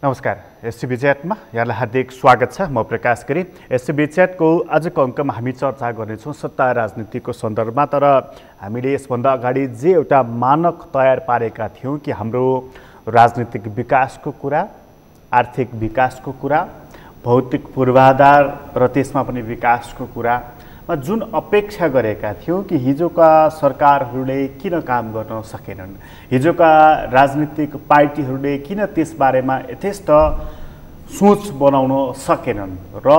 नमस्कार। एससीबी च्याटमा यहाँलाई हार्दिक स्वागत छ। म प्रकाश गरी। एससीबी च्याटको आजको अङ्कमा हामी चर्चा गर्नेछौँ सत्ता राजनीतिको सन्दर्भमा। तर हामीले यसभन्दा अगाडि जे एउटा मानक तयार पारेका थियौँ कि हाम्रो राजनीतिक विकासको कुरा, आर्थिक विकासको कुरा, भौतिक पूर्वाधार र त्यसमा पनि विकासको कुरा जुन अपेक्षा गरेका थियौँ कि हिजोका सरकारहरूले किन काम गर्न सकेनन्, हिजोका राजनीतिक पार्टीहरूले किन त्यसबारेमा यथेष्ट सोच बनाउन सकेनन् र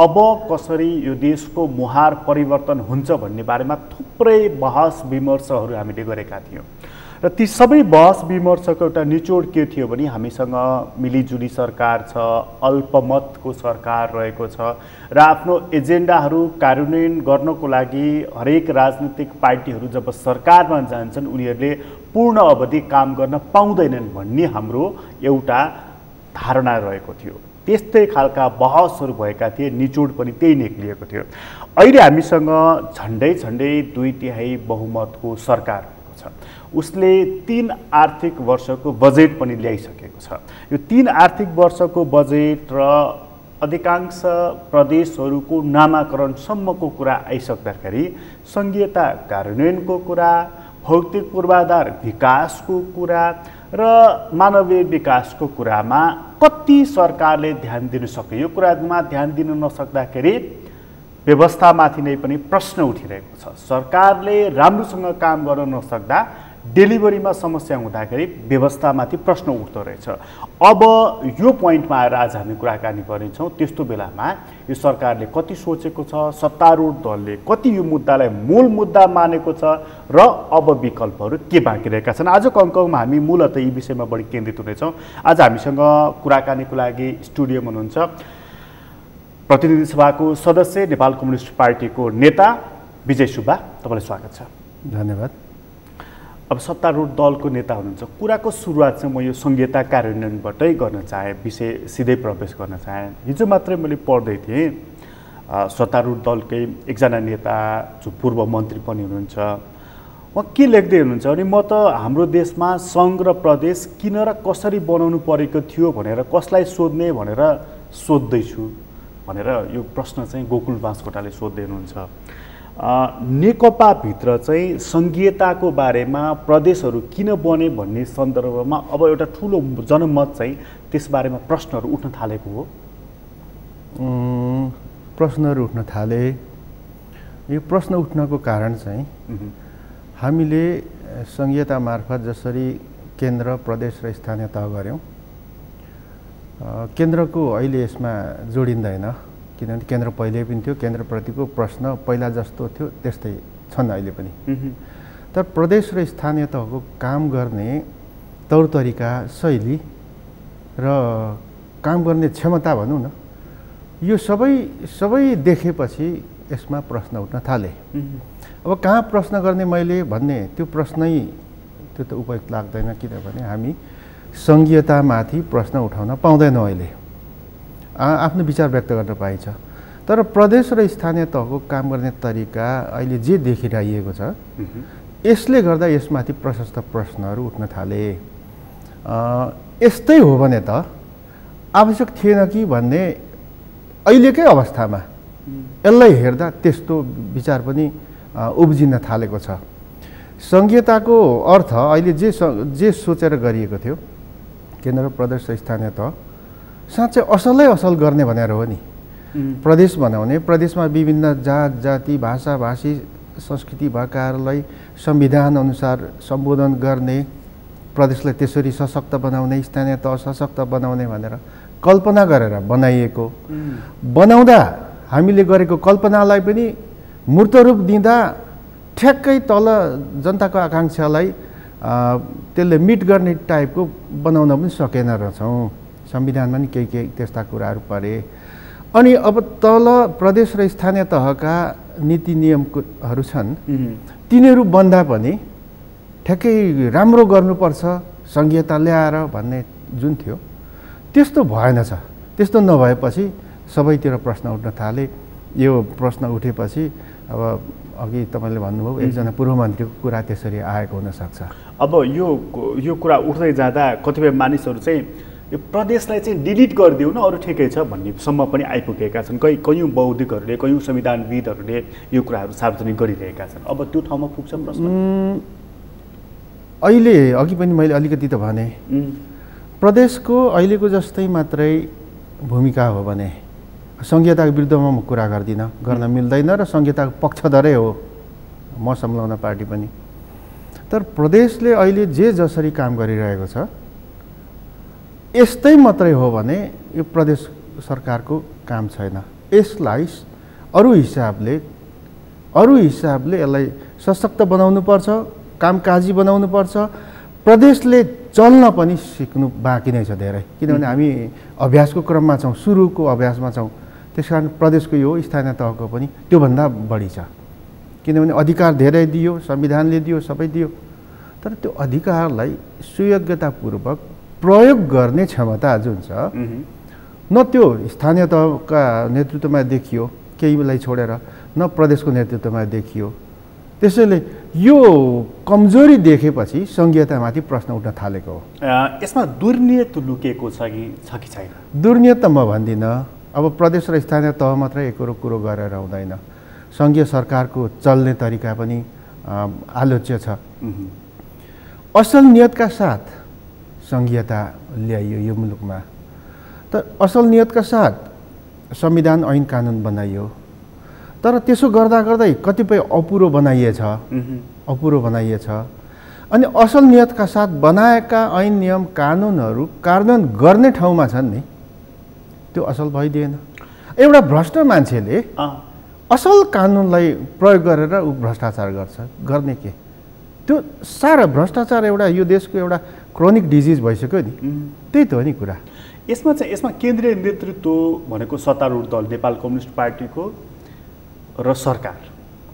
अब कसरी यो देशको मुहार परिवर्तन हुन्छ भन्ने बारेमा थुप्रै बहस विमर्शहरू हामीले गरेका थियौँ। र ती सबै बहस विमर्शको एउटा निचोड के थियो भने हामीसँग मिलिजुली सरकार छ, अल्पमतको सरकार रहेको छ र आफ्नो एजेन्डाहरू कार्यान्वयन गर्नको लागि हरेक राजनीतिक पार्टीहरू जब सरकारमा जान्छन् उनीहरूले पूर्ण अवधि काम गर्न पाउँदैनन् भन्ने हाम्रो एउटा धारणा रहेको थियो। त्यस्तै खालका बहसहरू भएका थिए, निचोड पनि त्यही निक्लिएको थियो। अहिले हामीसँग झन्डै 2/3 बहुमतको सरकार छ। उसले 3 आर्थिक वर्षको बजेट पनि ल्याइसकेको छ। यो 3 आर्थिक वर्षको बजेट र अधिकांश प्रदेशहरूको नामाकरणसम्मको कुरा आइसक्दाखेरि सङ्घीयता कार्यान्वयनको कुरा, भौतिक पूर्वाधार विकासको कुरा र मानवीय विकासको कुरामा कति सरकारले ध्यान दिन सक्यो, यो कुरामा ध्यान दिन नसक्दाखेरि व्यवस्थामाथि नै पनि प्रश्न उठिरहेको छ। सरकारले राम्रोसँग काम गर्न नसक्दा डेलिभरीमा समस्या हुँदाखेरि व्यवस्थामाथि प्रश्न उठ्दो रहेछ। अब यो पोइन्टमा आएर आज हामी कुराकानी गर्नेछौँ। त्यस्तो बेलामा यो सरकारले कति सोचेको छ, सत्तारूढ दलले कति यो मुद्दालाई मूल मुद्दा मानेको छ र अब विकल्पहरू के बाँकी रहेका छन्। आजको अङ्कमा हामी मूलतः यी विषयमा बढी केन्द्रित हुनेछौँ। आज हामीसँग कुराकानीको लागि स्टुडियोमा हुनुहुन्छ प्रतिनिधि सभाको सदस्य, नेपाल कम्युनिस्ट पार्टीको नेता विजय सुब्बा। तपाईँलाई स्वागत छ। धन्यवाद। अब सत्तारूढ दलको नेता हुनुहुन्छ। कुराको सुरुवात चाहिँ म यो सङ्घीयता कार्यान्वयनबाटै गर्न चाहेँ, विषय सिधै प्रवेश गर्न चाहेँ। हिजो मात्रै मैले पढ्दै थिएँ, सत्तारूढ दलकै एकजना नेता जो पूर्व मन्त्री पनि हुनुहुन्छ, उहाँ के लेख्दै हुनुहुन्छ भने म त हाम्रो देशमा सङ्घ र प्रदेश किन र कसरी बनाउनु परेको थियो भनेर कसलाई सोध्ने भनेर सोध्दैछु भनेर यो प्रश्न चाहिँ गोकुल बाँसकोटाले सोध्दै हुनुहुन्छ। नेकपाभित्र चाहिँ सङ्घीयताको बारेमा प्रदेशहरू किन बने भन्ने सन्दर्भमा अब एउटा ठुलो जनमत चाहिँ त्यसबारेमा प्रश्नहरू उठ्न थालेको हो। प्रश्नहरू उठ्न थाले। यो प्रश्न उठ्नको कारण चाहिँ हामीले सङ्घीयता मार्फत जसरी केन्द्र, प्रदेश र स्थानीय तह गऱ्यौँ, केन्द्रको अहिले यसमा जोडिँदैन, किनभने केन्द्र पहिले पनि थियो, केन्द्रप्रतिको प्रश्न पहिला जस्तो थियो त्यस्तै छन् अहिले पनि। तर प्रदेश र स्थानीय तहको काम गर्ने तौर तरिका, शैली र काम गर्ने क्षमता भनौँ न, यो सबै देखेपछि यसमा प्रश्न उठ्न थाले। अब कहाँ प्रश्न गर्ने मैले भन्ने त्यो प्रश्नै त्यो त उपयुक्त लाग्दैन, किनभने हामी सङ्घीयतामाथि प्रश्न उठाउन पाउँदैनौँ। अहिले आफ्नो विचार व्यक्त गर्न पाइन्छ, तर प्रदेश र स्थानीय तहको काम गर्ने तरिका अहिले जे देखिरहेको छ यसले गर्दा यसमाथि प्रशस्त प्रश्नहरू उठ्न थाले। यस्तै हो भने त आवश्यक थिएन कि भन्ने अहिलेकै अवस्थामा यसलाई हेर्दा त्यस्तो विचार पनि उब्जिन थालेको छ। सङ्घीयताको अर्थ अहिले जे सोचेर गरिएको थियो केन्द्र, प्रदेश र स्थानीय तह साँच्चै असल गर्ने भनेर हो नि। प्रदेश बनाउने, प्रदेशमा विभिन्न जात जाति, भाषा भाषी, संस्कृति भएकाहरूलाई संविधान अनुसार सम्बोधन गर्ने, प्रदेशलाई त्यसरी सशक्त बनाउने, स्थानीय तह सशक्त बनाउने भनेर कल्पना गरेर बनाइएको। बनाउँदा हामीले गरेको कल्पनालाई पनि मूर्त रूप दिँदा ठ्याक्कै तल जनताको आकाङ्क्षालाई त्यसले मिट गर्ने टाइपको बनाउन पनि सकेन रहेछौँ। संविधानमा नि केही त्यस्ता कुराहरू परे। अनि अब तल प्रदेश र स्थानीय तहका नीति नियमहरू छन्, तिनीहरू बन्दा पनि ठ्याक्कै राम्रो गर्नुपर्छ सङ्घीयता ल्याएर भन्ने जुन थियो त्यस्तो भएन छ। त्यस्तो नभएपछि सबैतिर प्रश्न उठ्न थाले। यो प्रश्न उठेपछि अब अघि तपाईँले भन्नुभयो एकजना पूर्व मन्त्रीको कुरा त्यसरी आएको हुनसक्छ। अब यो कुरा उठ्दै जाँदा कतिपय मानिसहरू चाहिँ यो प्रदेशलाई चाहिँ डिलिट गरिदिउँ न अरू ठिकै छ भन्नेसम्म पनि आइपुगेका छन्। कयौँ बौद्धिकहरूले कयौँ संविधानविदहरूले यो कुराहरू सार्वजनिक गरिरहेका छन्। अब त्यो ठाउँमा पुग्छ प्रश्न? अहिले अघि पनि मैले अलिकति त भने प्रदेशको अहिलेको जस्तै मात्रै भूमिका हो भने संघीयताको विरुद्धमा म कुरा गर्दिनँ, गर्न मिल्दैन र संघीयताको पक्षधरै हो म संलग्न पार्टी पनि। तर प्रदेशले अहिले जे जसरी काम गरिरहेको छ यस्तै मात्रै हो भने यो प्रदेश सरकारको काम छैन। यसलाई अरू हिसाबले यसलाई सशक्त बनाउनुपर्छ, कामकाजी बनाउनुपर्छ। प्रदेशले चल्न पनि सिक्नु बाँकी नै छ धेरै, किनभने हामी अभ्यासको क्रममा छौँ, सुरुको अभ्यासमा छौँ। त्यस कारण प्रदेशको यो स्थानीय तहको पनि त्योभन्दा बढी छ, किनभने अधिकार धेरै दियो, संविधानले दियो, सबै दियो। तर त्यो अधिकारलाई सुयोग्यतापूर्वक प्रयोग गर्ने क्षमता जुन छ न त्यो स्थानीय तहका नेतृत्वमा देखियो केहीलाई छोडेर, न प्रदेशको नेतृत्वमा देखियो। त्यसैले यो कमजोरी देखेपछि संघीयतामाथि प्रश्न उठ्न थालेको हो। यसमा दुर्नियत लुकेको छ कि छैन? दुर्नियत त म भन्दिनँ। अब प्रदेश र स्थानीय तह मात्रै कुरो गरेर हुँदैन। सङ्घीय सरकारको चल्ने तरिका पनि आलोच्य छ। असल नियतका साथ सङ्घीयता ल्याइयो यो मुलुकमा, त असल नियतका साथ संविधान ऐन कानुन बनाइयो। तर त्यसो गर्दा गर्दै कतिपय अपुरो बनाइएछ। अनि असल नियतका साथ बनाएका ऐन नियम कानुनहरू कार्यान्वयन गर्ने ठाउँमा छन् नि, त्यो असल भइदिएन। एउटा भ्रष्ट मान्छेले असल कानुनलाई प्रयोग गरेर ऊ भ्रष्टाचार गर्छ, गर्ने के? त्यो सारा भ्रष्टाचार एउटा यो देशको एउटा क्रोनिक डिजिज भइसक्यो नि, त्यही त हो नि कुरा। यसमा केन्द्रीय नेतृत्व भनेको सत्तारूढ दल नेपाल कम्युनिस्ट पार्टीको र सरकार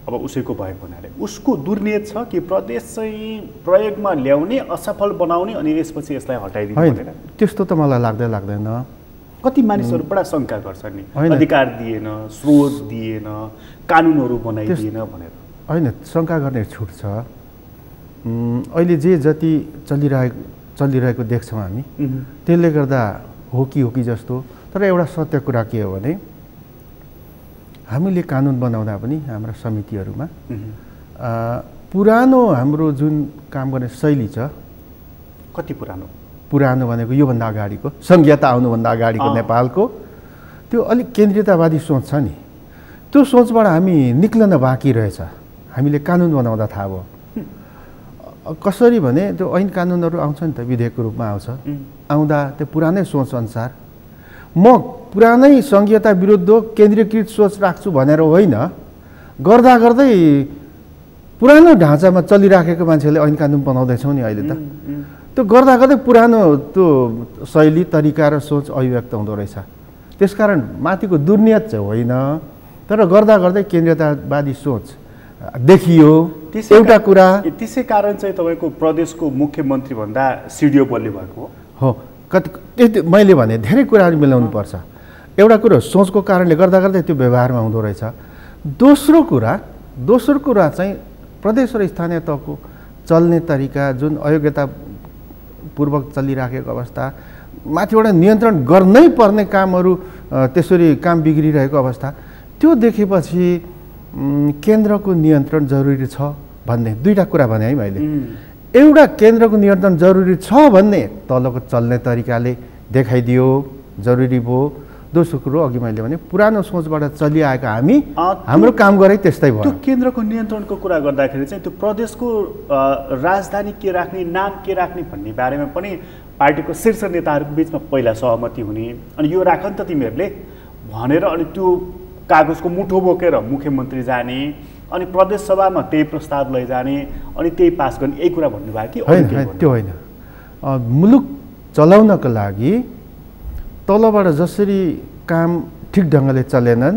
अब उसैको भएको हुनाले उसको दुर्नियत छ कि प्रदेश चाहिँ प्रयोगमा ल्याउने, असफल बनाउने अनि यसपछि यसलाई हटाइदिनु भनेर? त्यस्तो त मलाई लाग्दैन। कति मानिसहरू बडा शङ्का गर्छन् नि, अधिकार दिएन, स्रोत दिएन, कानुनहरू बनाइदिएन भनेर। होइन, शङ्का गर्ने छुट छ। अहिले जे जति चलिरहेको देख्छौँ हामी, त्यसले गर्दा हो कि जस्तो। तर एउटा सत्य कुरा के हो भने हामीले कानुन बनाउँदा पनि हाम्रा समितिहरूमा पुरानो हाम्रो जुन काम गर्ने शैली छ, कति पुरानो भनेको योभन्दा अगाडिको संघीयता आउनुभन्दा अगाडिको नेपालको त्यो अलिक केन्द्रीयतावादी सोच छ नि, त्यो सोचबाट हामी निक्लन बाँकी रहेछ। हामीले कानुन बनाउँदा थाहा भयो। कसरी भने त्यो ऐन कानुनहरू आउँछ नि त, विधेयकको रूपमा आउँदा त्यो पुरानै सोच अनुसार म पुरानै संघीयता विरुद्ध केन्द्रीकृत सोच राख्छु भनेर होइन, गर्दा गर्दै पुरानो ढाँचामा चलिराखेको मान्छेले ऐन कानुन बनाउँदैछौँ नि अहिले त। त्यो गर्दा गर्दै पुरानो त्यो शैली, तरिका र सोच अभिव्यक्त हुँदो रहेछ। त्यसकारण माथिको दुर्नियत चाहिँ होइन, तर गर्दा गर्दै केन्द्रीयतावादी सोच देखियो एउटा कुरा। त्यसै कारण चाहिँ तपाईँको प्रदेशको मुख्यमन्त्री भन्दा सिडिओ बल्ने भएको हो। मैले भने धेरै कुराहरू मिलाउनु पर्छ। एउटा कुरो सोचको कारणले गर्दा गर्दै त्यो व्यवहारमा हुँदो रहेछ। दोस्रो कुरा चाहिँ प्रदेश र स्थानीय तहको चल्ने तरिका, जुन अयोग्यतापूर्वक चलिराखेको अवस्था, माथिबाट नियन्त्रण गर्नै पर्ने कामहरू त्यसरी काम बिग्रिरहेको अवस्था, त्यो देखेपछि केन्द्रको नियन्त्रण जरुरी छ भन्ने दुईवटा कुरा भने है मैले। एउटा केन्द्रको नियन्त्रण जरुरी छ भन्ने तलको चल्ने तरिकाले देखाइदियो, जरुरी भयो। दोस्रो कुरो अघि मैले भने पुरानो सोचबाट चलिआएको हाम्रो काम गरे त्यस्तै भयो। त्यो केन्द्रको नियन्त्रणको कुरा गर्दाखेरि चाहिँ त्यो प्रदेशको राजधानी के राख्ने, नाम के राख्ने भन्ने बारेमा पनि पार्टीको शीर्ष नेताहरूको बिचमा पहिला सहमति हुने, अनि यो राख नि त तिमीहरूले भनेर अनि त्यो कागजको मुठो बोकेर मुख्यमन्त्री जाने, अनि प्रदेश सभामा त्यही प्रस्ताव लैजाने, अनि त्यही पास गर्ने, यही कुरा भन्नुभयो कि होइन? त्यो होइन। मुलुक चलाउनको लागि तलबाट जसरी काम ठिक ढङ्गले चलेनन्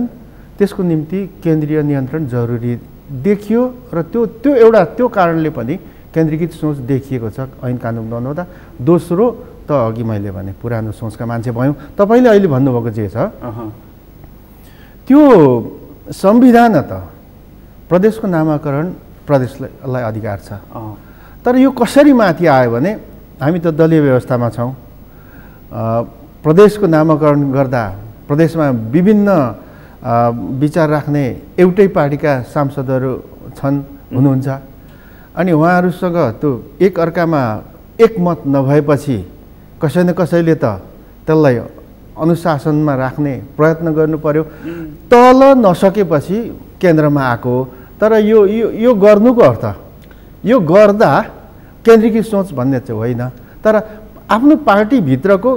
त्यसको निम्ति केन्द्रीय नियन्त्रण जरुरी देखियो र त्यो कारणले पनि केन्द्रीकृत सोच देखिएको छ ऐन कानुन बनाउँदा। दोस्रो त अघि मैले भने पुरानो सोचका मान्छे भयौँ। तपाईँले अहिले भन्नुभएको जे छ त्यो संविधान त प्रदेशको नामाकरण प्रदेशलाई अधिकार छ। तर यो कसरी माथि आयो भने हामी त दलीय व्यवस्थामा छौँ। प्रदेशको नामाकरण गर्दा प्रदेशमा विभिन्न विचार राख्ने एउटै पार्टीका सांसदहरू हुनुहुन्छ अनि उहाँहरूसँग त्यो एक अर्कामा एकमत नभएपछि कसै न कसैले त त्यसलाई अनुशासनमा राख्ने प्रयत्न गर्नु पर्यो। तल नसकेपछि केन्द्रमा आएको हो। तर यो गर्नुको अर्थ यो गर्दा केन्द्रीय सोच भन्ने चाहिँ होइन, तर आफ्नो पार्टीभित्रको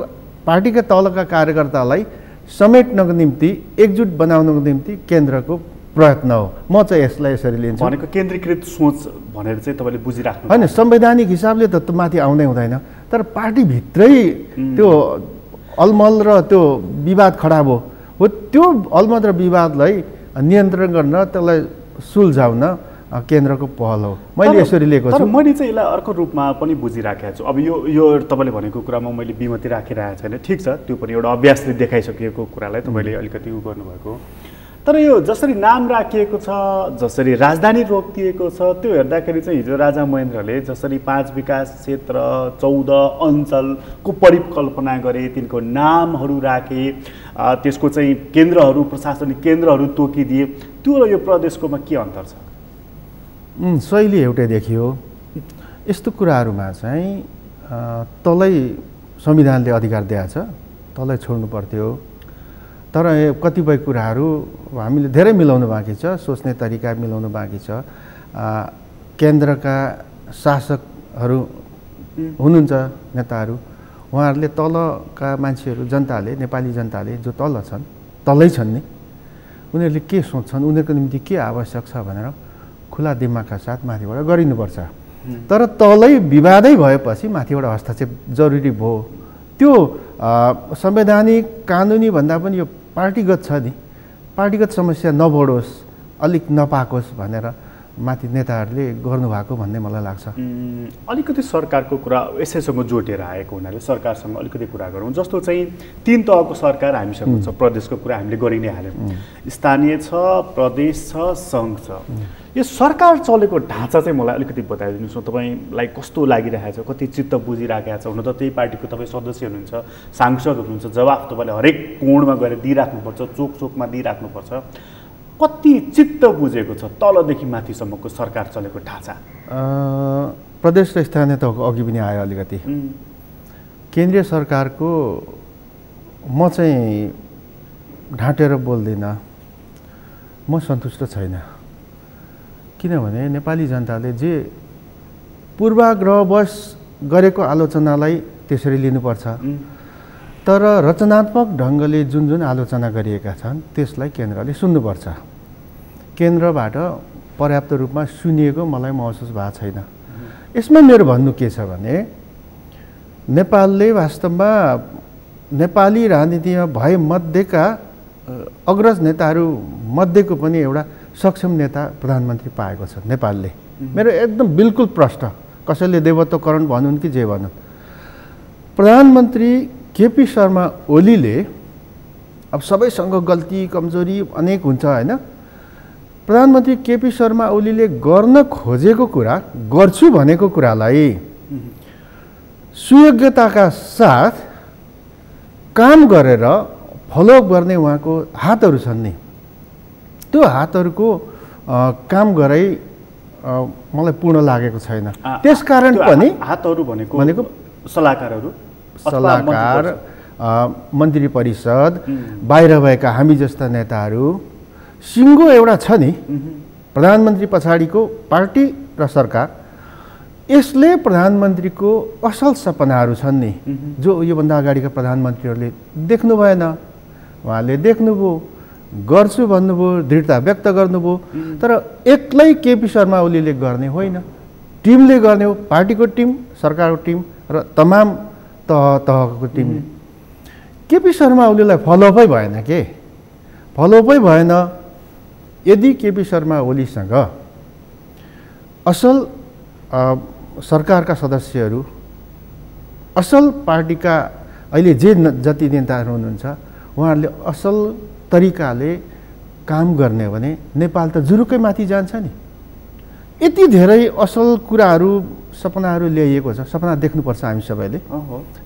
पार्टीका तलका कार्यकर्तालाई समेट्नको निम्ति एकजुट बनाउनको निम्ति केन्द्रको प्रयत्न हो। म चाहिँ यसलाई यसरी लिन्छु। भनेको केन्द्रीकृत सोच भनेर चाहिँ तपाईँले बुझिराख्नु होइन, संवैधानिक हिसाबले त माथि आउँदै हुँदैन, तर पार्टीभित्रै त्यो अलमल र त्यो विवाद खडा भयो हो। त्यो अलमल र विवादलाई नियन्त्रण गर्न त्यसलाई सुल्झाउन केन्द्रको पहल हो। मैले यसरी लिएको छु। तर मैले चाहिँ यसलाई अर्को रूपमा पनि बुझिराखेको छु। अब यो तपाईँले भनेको कुरामा मैले विमति राखिरहेको छैन, ठिक छ, त्यो पनि एउटा अभ्यासले देखाइसकिएको कुरालाई तपाईँले अलिकति उ गर्नुभएको। तर यो जसरी नाम राखिएको छ, जसरी राजधानी रोकिएको छ, त्यो हेर्दाखेरि चाहिँ हिजो राजा महेन्द्रले जसरी 5 विकास क्षेत्र 14 अञ्चलको परिकल्पना गरे, तिनको नामहरू राखे, त्यसको चाहिँ केन्द्रहरू प्रशासनिक केन्द्रहरू तोकिदिए, त्यो र यो प्रदेशकोमा के अन्तर छ? शैली एउटै देखियो। यस्तो कुराहरूमा चाहिँ तलै संविधानले अधिकार दिएको छ, तलै छोड्नु पर्थ्यो। तर कतिपय कुराहरू हामीले धेरै मिलाउनु बाँकी छ, सोच्ने तरिका मिलाउनु बाँकी छ। केन्द्रका शासकहरू हुनुहुन्छ, नेताहरू, उहाँहरूले तलका मान्छेहरू, जनताले, नेपाली जनताले जो तलै छन् नि, उनीहरूले के सोच्छन्, उनीहरूको निम्ति के आवश्यक छ भनेर खुला दिमागका साथ माथिबाट गरिनुपर्छ। तर तलै विवादै भएपछि माथिबाट हस्तक्षेप जरुरी भयो। त्यो संवैधानिक कानुनी भन्दा पनि यो पार्टीगत छ नि, पार्टीगत समस्या नबढोस्, अलिक नपाकोस् भनेर माथि नेताहरूले गर्नुभएको भन्ने मलाई लाग्छ। अलिकति सरकारको कुरा यसैसँग जोडेर आएको हुनाले सरकारसँग अलिकति कुरा गरौँ। जस्तो चाहिँ 3 तहको सरकार हामीसँग छ, प्रदेशको कुरा हामीले गरि नै हाल्यौँ, स्थानीय छ, प्रदेश छ, सङ्घ छ। यो सरकार चलेको ढाँचा चाहिँ मलाई अलिकति बताइदिनुहोस् न, तपाईँलाई कस्तो लागिरहेको छ, कति चित्त बुझिराखेको छ? हुन त त्यही पार्टीको तपाईँ सदस्य हुनुहुन्छ, सांसद हुनुहुन्छ, जवाफ तपाईँले हरेक कोणमा गएर दिइराख्नुपर्छ, चोक चोकमा दिइराख्नुपर्छ। कति चित्त बुझेको छ तलदेखि माथिसम्मको सरकार चलेको ढाँचा? प्रदेश र स्थानीय त अघि पनि आयो अलिकति। केन्द्रीय सरकारको म चाहिँ ढाँटेर बोल्दिनँ, म सन्तुष्ट छैन। किनभने नेपाली जनताले जे पूर्वाग्रहवश गरेको आलोचनालाई त्यसरी लिनुपर्छ, तर रचनात्मक ढङ्गले जुन आलोचना गरिएका छन् त्यसलाई केन्द्रले सुन्नुपर्छ। केन्द्रबाट पर्याप्त रूपमा सुनिएको मलाई महसुस भएको छैन। यसमा मेरो भन्नु के छ भने नेपालले वास्तवमा नेपाली राजनीतिमा भए मध्येका अग्रज नेताहरू मध्येको पनि एउटा सक्षम नेता प्रधानमन्त्री पाएको छ नेपालले। मेरो एकदम बिल्कुल प्रष्ट, कसैले देवत्वकरण भनुन् कि जे भनुन्, प्रधानमन्त्री केपी शर्मा ओलीले, अब सबैसँग गल्ती कमजोरी अनेक हुन्छ होइन, प्रधानमन्त्री केपी शर्मा ओलीले गर्न खोजेको कुरा, गर्छु भनेको कुरालाई सुयोग्यताका साथ काम गरेर फलोअप गर्ने उहाँको हातहरू छन् नि, त्यो हातहरूको काम गराइ मलाई पूर्ण लागेको छैन। त्यसकारण पनि हातहरू भनेको सल्लाहकारहरू, सल्लाहकार, मन्त्री परिषद, बाहिर भएका हामी जस्ता नेताहरू, सिङ्गो एउटा छ नि प्रधानमन्त्री पछाडिको पार्टी र सरकार, यसले प्रधानमन्त्रीको असल सपनाहरू छन् नि जो योभन्दा अगाडिका प्रधानमन्त्रीहरूले देख्नु भएन, उहाँले देख्नुभयो, गर्छु भन्नुभयो, दृढता व्यक्त गर्नुभयो। तर एक्लै केपी शर्मा ओलीले गर्ने होइन, टिमले गर्ने हो, पार्टीको टिम, सरकारको टिम र तमाम तहको टिमले। केपी शर्मा ओलीलाई फलोअपै भएन के, फलोअपै भएन। यदि केपी शर्मा ओलीसँग असल सरकारका सदस्यहरू, असल पार्टीका अहिले जति नेताहरू हुनुहुन्छ उहाँहरूले असल तरिकाले काम गर्ने भने नेपाल त जुरुकै माथि जान्छ नि। यति धेरै असल कुराहरू सपनाहरू ल्याइएको छ। सपना देख्नुपर्छ हामी सबैले,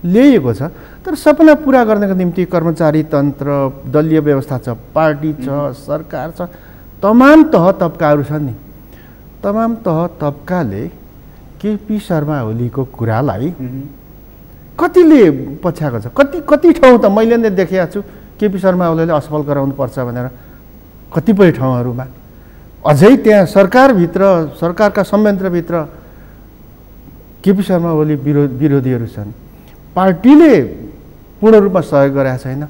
ल्याइएको छ। तर सपना पुरा गर्नको निम्ति कर्मचारी तन्त्र, दलीय व्यवस्था छ, पार्टी छ, सरकार छ, तमाम तह तब्काहरू छन् नि। तमाम तह तब्काले केपी शर्मा ओलीको कुरालाई कतिले पछ्याएको छ। कति ठाउँ त मैले नै देखेको छु केपी शर्मा ओलीले असफल गराउनुपर्छ भनेर कतिपय ठाउँहरूमा। अझै त्यहाँ सरकारभित्र, सरकारका संयन्त्रभित्र केपी शर्मा ओली विरोधीहरू छन्। पार्टीले पूर्ण रूपमा सहयोग गरेका छैन।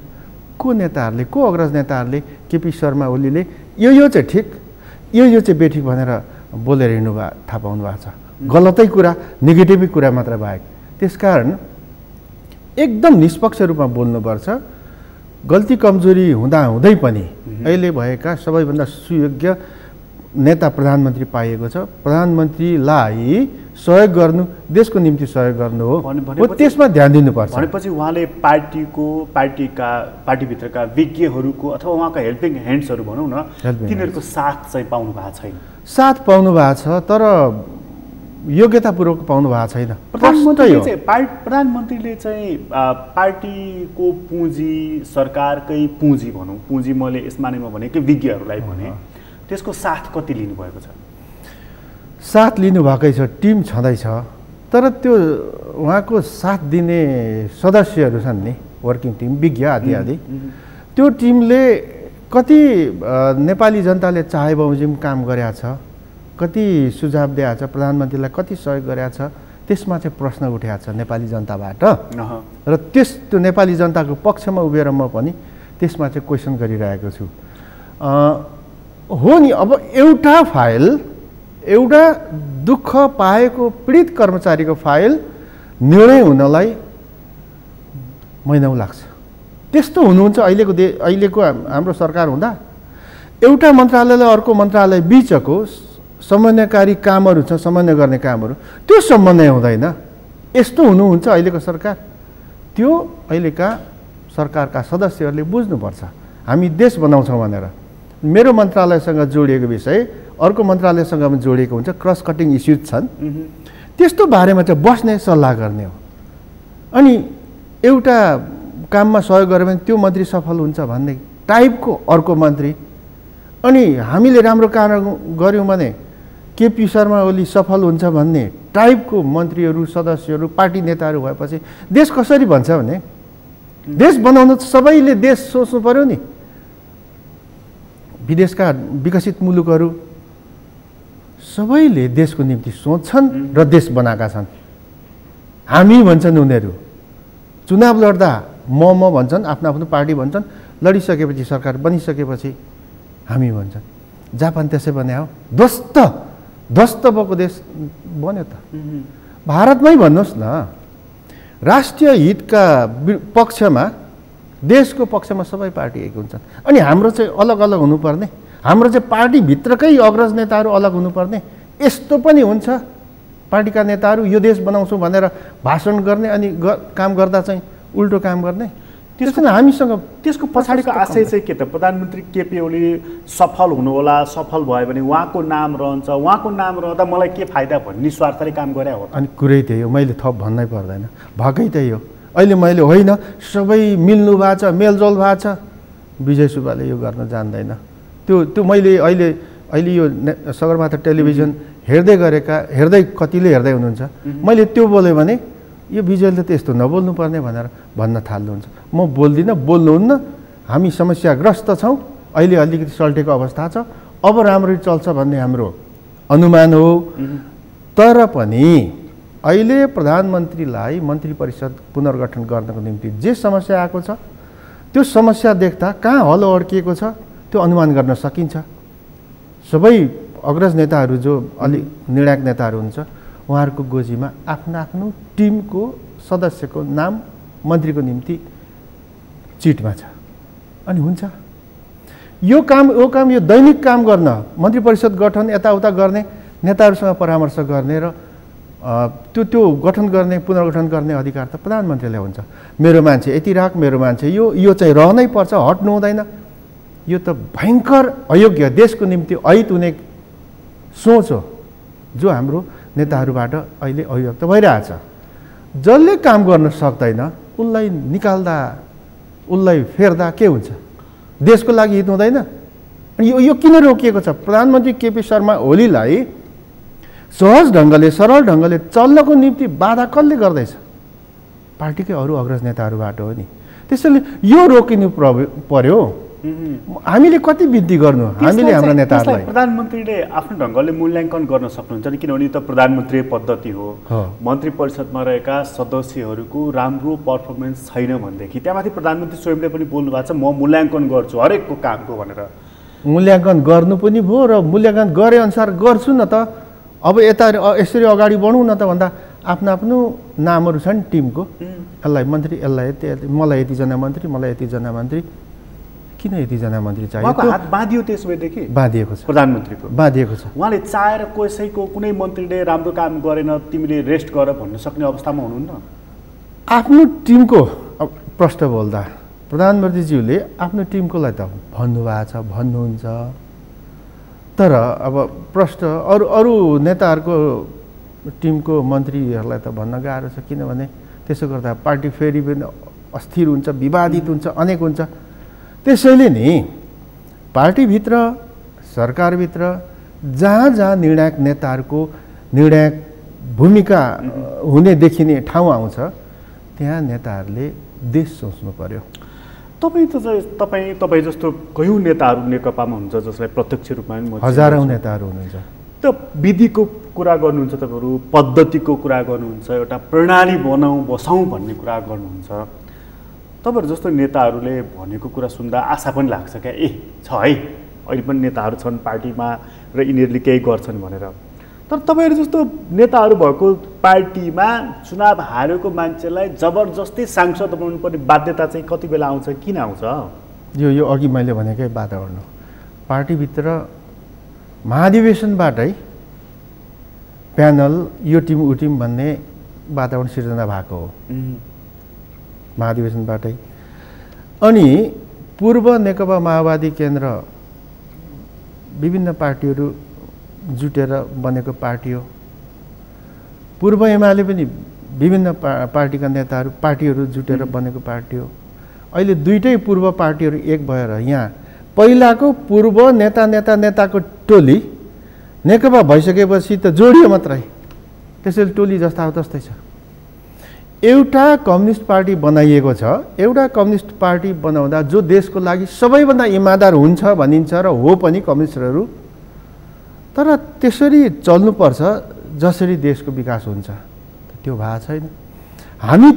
को नेताहरूले, को अग्रज नेताहरूले केपी शर्मा ओलीले यो चाहिँ ठिक, यो चाहिँ बेठिक भनेर बोलेर हिँड्नु थाहा पाउनु भएको छ। गलतै कुरा, नेगेटिभै कुरा मात्र बाहेक। त्यसकारण एकदम निष्पक्ष रूपमा बोल्नुपर्छ। गल्ती कमजोरी हुँदै पनि अहिले भएका सबैभन्दा सुयोग्य नेता प्रधानमन्त्री पाइएको छ। प्रधानमन्त्रीलाई सहयोग गर्नु, देशको निम्ति सहयोग गर्नु हो, त्यसमा ध्यान दिनुपर्छ। भनेपछि उहाँले पार्टीभित्रका विज्ञहरूको अथवा उहाँका हेल्पिङ ह्यान्ड्सहरू भनौँ न, तिनीहरूको साथ चाहिँ पाउनु भएको छैन। साथ पाउनु भएको छ तर योग्यतापूर्वक पाउनु भएको छैन। प्रधानमन्त्रीले चाहिँ पार्टीको पुँजी, सरकारकै पुँजी भनौँ, पुँजी मैले यसमा नै भने कि विज्ञहरूलाई भने, त्यसको साथ कति लिनुभएको छ? साथ लिनुभएकै छ, टिम छँदैछ। तर त्यो उहाँको साथ दिने सदस्यहरू छन् नि, वर्किङ टिम, विज्ञ आदि आदि, त्यो टिमले कति नेपाली जनताले चाहे बमोजिम काम गरेका छ, कति सुझाव दिएको छ, प्रधानमन्त्रीलाई कति सहयोग गरेका छ, त्यसमा चाहिँ प्रश्न उठेको छ नेपाली जनताबाट। र त्यो नेपाली जनताको पक्षमा उभिएर म पनि त्यसमा चाहिँ क्वेसन गरिरहेको छु। हो नि, अब एउटा फाइल, एउटा दुःख पाएको पीडित कर्मचारीको फाइल निर्णय हुनलाई महिनौ लाग्छ। त्यस्तो हुनुहुन्छ अहिलेको हाम्रो सरकार हुँदा। एउटा मन्त्रालयले अर्को मन्त्रालय बिचको समन्वयकारी कामहरू छ, समन्वय गर्ने कामहरू, त्यो समन्वय हुँदैन। यस्तो हुनुहुन्छ अहिलेको सरकार। त्यो अहिलेका सरकारका सदस्यहरूले बुझ्नुपर्छ। हामी देश बनाउँछौँ भनेर मेरो मन्त्रालयसँग जोडिएको विषय अर्को मन्त्रालयसँग पनि जोडिएको हुन्छ, क्रस कटिङ इस्युज छन्, त्यस्तो बारेमा चाहिँ बस्ने सल्लाह गर्ने हो। अनि एउटा काममा सहयोग गऱ्यो भने त्यो मन्त्री सफल हुन्छ भन्ने टाइपको अर्को मन्त्री, अनि हामीले राम्रो काम गऱ्यौँ भने केपी शर्मा ओली सफल हुन्छ भन्ने टाइपको मन्त्रीहरू, सदस्यहरू, पार्टी नेताहरू भएपछि देश कसरी भन्छ भने, देश बनाउन सबैले देश सोच्नु पर्यो नि। विदेशका विकसित मुलुकहरू सबैले देशको निम्ति सोच्छन् र देश बनाएका छन्। हामी भन्छन् उनीहरू, चुनाव लड्दा म भन्छन्, आफ्नो आफ्नो पार्टी भन्छन्, लडिसकेपछि सरकार बनिसकेपछि हामी भन्छन्। जापान त्यसै बने हो, ध्वस्त भएको देश बन्यो त। भारतमै भन्नुहोस् न, राष्ट्रिय हितका पक्षमा, देशको पक्षमा सबै पार्टी एक हुन्छन्। अनि हाम्रो चाहिँ अलग अलग हुनुपर्ने, हाम्रो चाहिँ पार्टीभित्रकै अग्रज नेताहरू अलग हुनुपर्ने, यस्तो पनि हुन्छ। पार्टीका नेताहरू यो देश बनाउँछौँ भनेर भाषण गर्ने अनि काम गर्दा चाहिँ उल्टो काम गर्ने। त्यसको पछाडिको आशय चाहिँ के त? प्रधानमन्त्री केपी ओली सफल हुनुहोला, सफल भयो भने उहाँको नाम रहन्छ, उहाँको नाम रहँदा मलाई के फाइदा भन्ने निस्वार्थले काम गरे हो। अनि कुरै त्यही हो, मैले थप भन्नै पर्दैन, भएकै त्यही हो। अहिले मैले होइन सबै मिल्नु भएको छ, मेलजोल भएको छ, विजय सुब्बाले यो गर्न जान्दैन। त्यो मैले अहिले यो सगरमाथा टेलिभिजन हेर्दै कतिले हेर्दै हुनुहुन्छ, मैले त्यो बोलेँ भने यो विजयले त यस्तो नबोल्नु पर्ने भनेर भन्न थाल्नुहुन्छ। म बोल्दिनँ, बोल्नुहुन्न। हामी समस्याग्रस्त छौँ, अहिले अलिकति सल्टेको अवस्था छ, अब राम्ररी चल्छ भन्ने हाम्रो अनुमान हो। तर पनि अहिले प्रधानमन्त्रीलाई मन्त्री परिषद पुनर्गठन गर्नको निम्ति जे समस्या आएको छ, त्यो समस्या देख्दा कहाँ हलो अड्किएको छ त्यो अनुमान गर्न सकिन्छ। सबै अग्रज नेताहरू जो अलि निर्णायक नेताहरू हुन्छ, उहाँहरूको गोजीमा आफ्नो आफ्नो टिमको सदस्यको नाम मन्त्रीको निम्ति चिटमा छ। अनि हुन्छ यो काम यो दैनिक काम गर्न, मन्त्री परिषद गठन यताउता गर्ने, नेताहरूसँग परामर्श गर्ने र त्यो गठन गर्ने, पुनर्गठन गर्ने अधिकार त प्रधानमन्त्रीलाई हुन्छ। मेरो मान्छे यति राख, मेरो मान्छे यो चाहिँ रहनै पर्छ, हट्नु हुँदैन। यो त भयङ्कर अयोग्य, देशको निम्ति अहित हुने सोच हो। जो हाम्रो नेताहरूबाट अहिले अभिव्यक्त भइरहेछ। जसले काम गर्न सक्दैन उसलाई निकाल्दा उसलाई फेर्दा के हुन्छ? देशको लागि हित हुँदैन। अनि यो किन रोकिएको छ? प्रधानमन्त्री केपी शर्मा ओलीलाई सहज ढङ्गले सरल ढङ्गले चल्नको निम्ति बाधा कसले गर्दैछ? पार्टीकै अरू अग्रज नेताहरूबाट हो नि। त्यसैले यो रोकिनु पर्यो। हामीले कति बिन्ती गर्नु हामीले हाम्रा नेताहरूलाई? प्रधानमन्त्रीले आफ्नो ढङ्गले मूल्याङ्कन गर्न सक्नुहुन्छ नि, किनभने त प्रधानमन्त्री पद्धति हो। मन्त्री परिषदमा रहेका सदस्यहरूको राम्रो पर्फर्मेन्स छैन भनेदेखि त्यहाँमाथि प्रधानमन्त्री स्वयंले पनि बोल्नु भएको छ, म मूल्याङ्कन गर्छु हरेकको कामको भनेर। मूल्याङ्कन गर्नु पनि भयो र मूल्याङ्कन गरे अनुसार गर्छु न त, अब यता यसरी अगाडि बढौँ न त भन्दा आफ्नो आफ्नो नामहरू छन् टिमको। यसलाई मन्त्री, यसलाई मलाई यतिजना मन्त्री, मलाई यतिजना मन्त्री। किन यतिजना मन्त्री चाहियो? हात बाँधियो त्यसैदेखि बाँधिएको छ, प्रधानमन्त्रीको बाँधिएको छ। उहाँले चाहेर कसैको कुनै मन्त्रीले राम्रो काम गरेन तिमीले रेस्ट गर भन्न सक्ने अवस्थामा हुनुहुन्न। आफ्नो टिमको प्रश्न बोल्दा प्रधानमन्त्रीज्यूले आफ्नो टिमकोलाई त भन्नुभएको छ, भन्नुहुन्छ। तर अब प्रश्न अरू नेताहरूको टिमको मन्त्रीहरूलाई त भन्न गाह्रो छ, किनभने त्यसो गर्दा पार्टी फेरि पनि अस्थिर हुन्छ, विवादित हुन्छ, अनेक हुन्छ। त्यसैले नि पार्टीभित्र सरकारभित्र जहाँ जहाँ निर्णायक नेताहरूको निर्णायक भूमिका हुने देखिने ठाउँ आउँछ त्यहाँ नेताहरूले देश सोच्नु पर्यो। तपाईँ जस्तो कयौँ नेताहरू नेकपामा हुन्छ जसलाई प्रत्यक्ष रूपमा हजारौँ नेताहरू हुनुहुन्छ। त विधिको कुरा गर्नुहुन्छ, तपाईँहरू पद्धतिको कुरा गर्नुहुन्छ, एउटा प्रणाली बसाउँ भन्ने कुरा गर्नुहुन्छ। तपाईँहरू जस्तो नेताहरूले भनेको कुरा सुन्दा आशा पनि लाग्छ क्या, छ है अहिले पनि नेताहरू छन् पार्टीमा र यिनीहरूले केही गर्छन् भनेर। तर तपाईँहरू जस्तो नेताहरू भएको पार्टीमा चुनाव हारेको मान्छेलाई जबरजस्ती सांसद बनाउनुपर्ने बाध्यता चाहिँ कति बेला आउँछ, किन आउँछ? यो अघि मैले भनेकै वातावरण हो। पार्टीभित्र महाधिवेशनबाटै प्यानल यो टिम ऊ टिम भन्ने वातावरण सिर्जना भएको हो, महाधिवेशनबाटै। अनि पूर्व नेकपा माओवादी केन्द्र विभिन्न पार्टीहरू जुटेर बनेको पार्टी हो। पूर्व एमाले पनि विभिन्न पार्टीका नेताहरू पार्टीहरू जुटेर बनेको पार्टी हो। अहिले दुईटै पूर्व पार्टीहरू एक भएर यहाँ पहिलाको पूर्व नेताको टोली नेकपा भइसकेपछि त जोडियो मात्रै, त्यसैले टोली जस्ता हो तस्तै छ। एउटा कम्युनिस्ट पार्टी बनाइएको छ। एउटा कम्युनिस्ट पार्टी बनाउँदा जो देशको लागि सबैभन्दा इमानदार हुन्छ भनिन्छ र हो पनि कम्युनिस्टहरू, तर त्यसरी चल्नुपर्छ जसरी देशको विकास हुन्छ, त्यो भएको छैन। हामी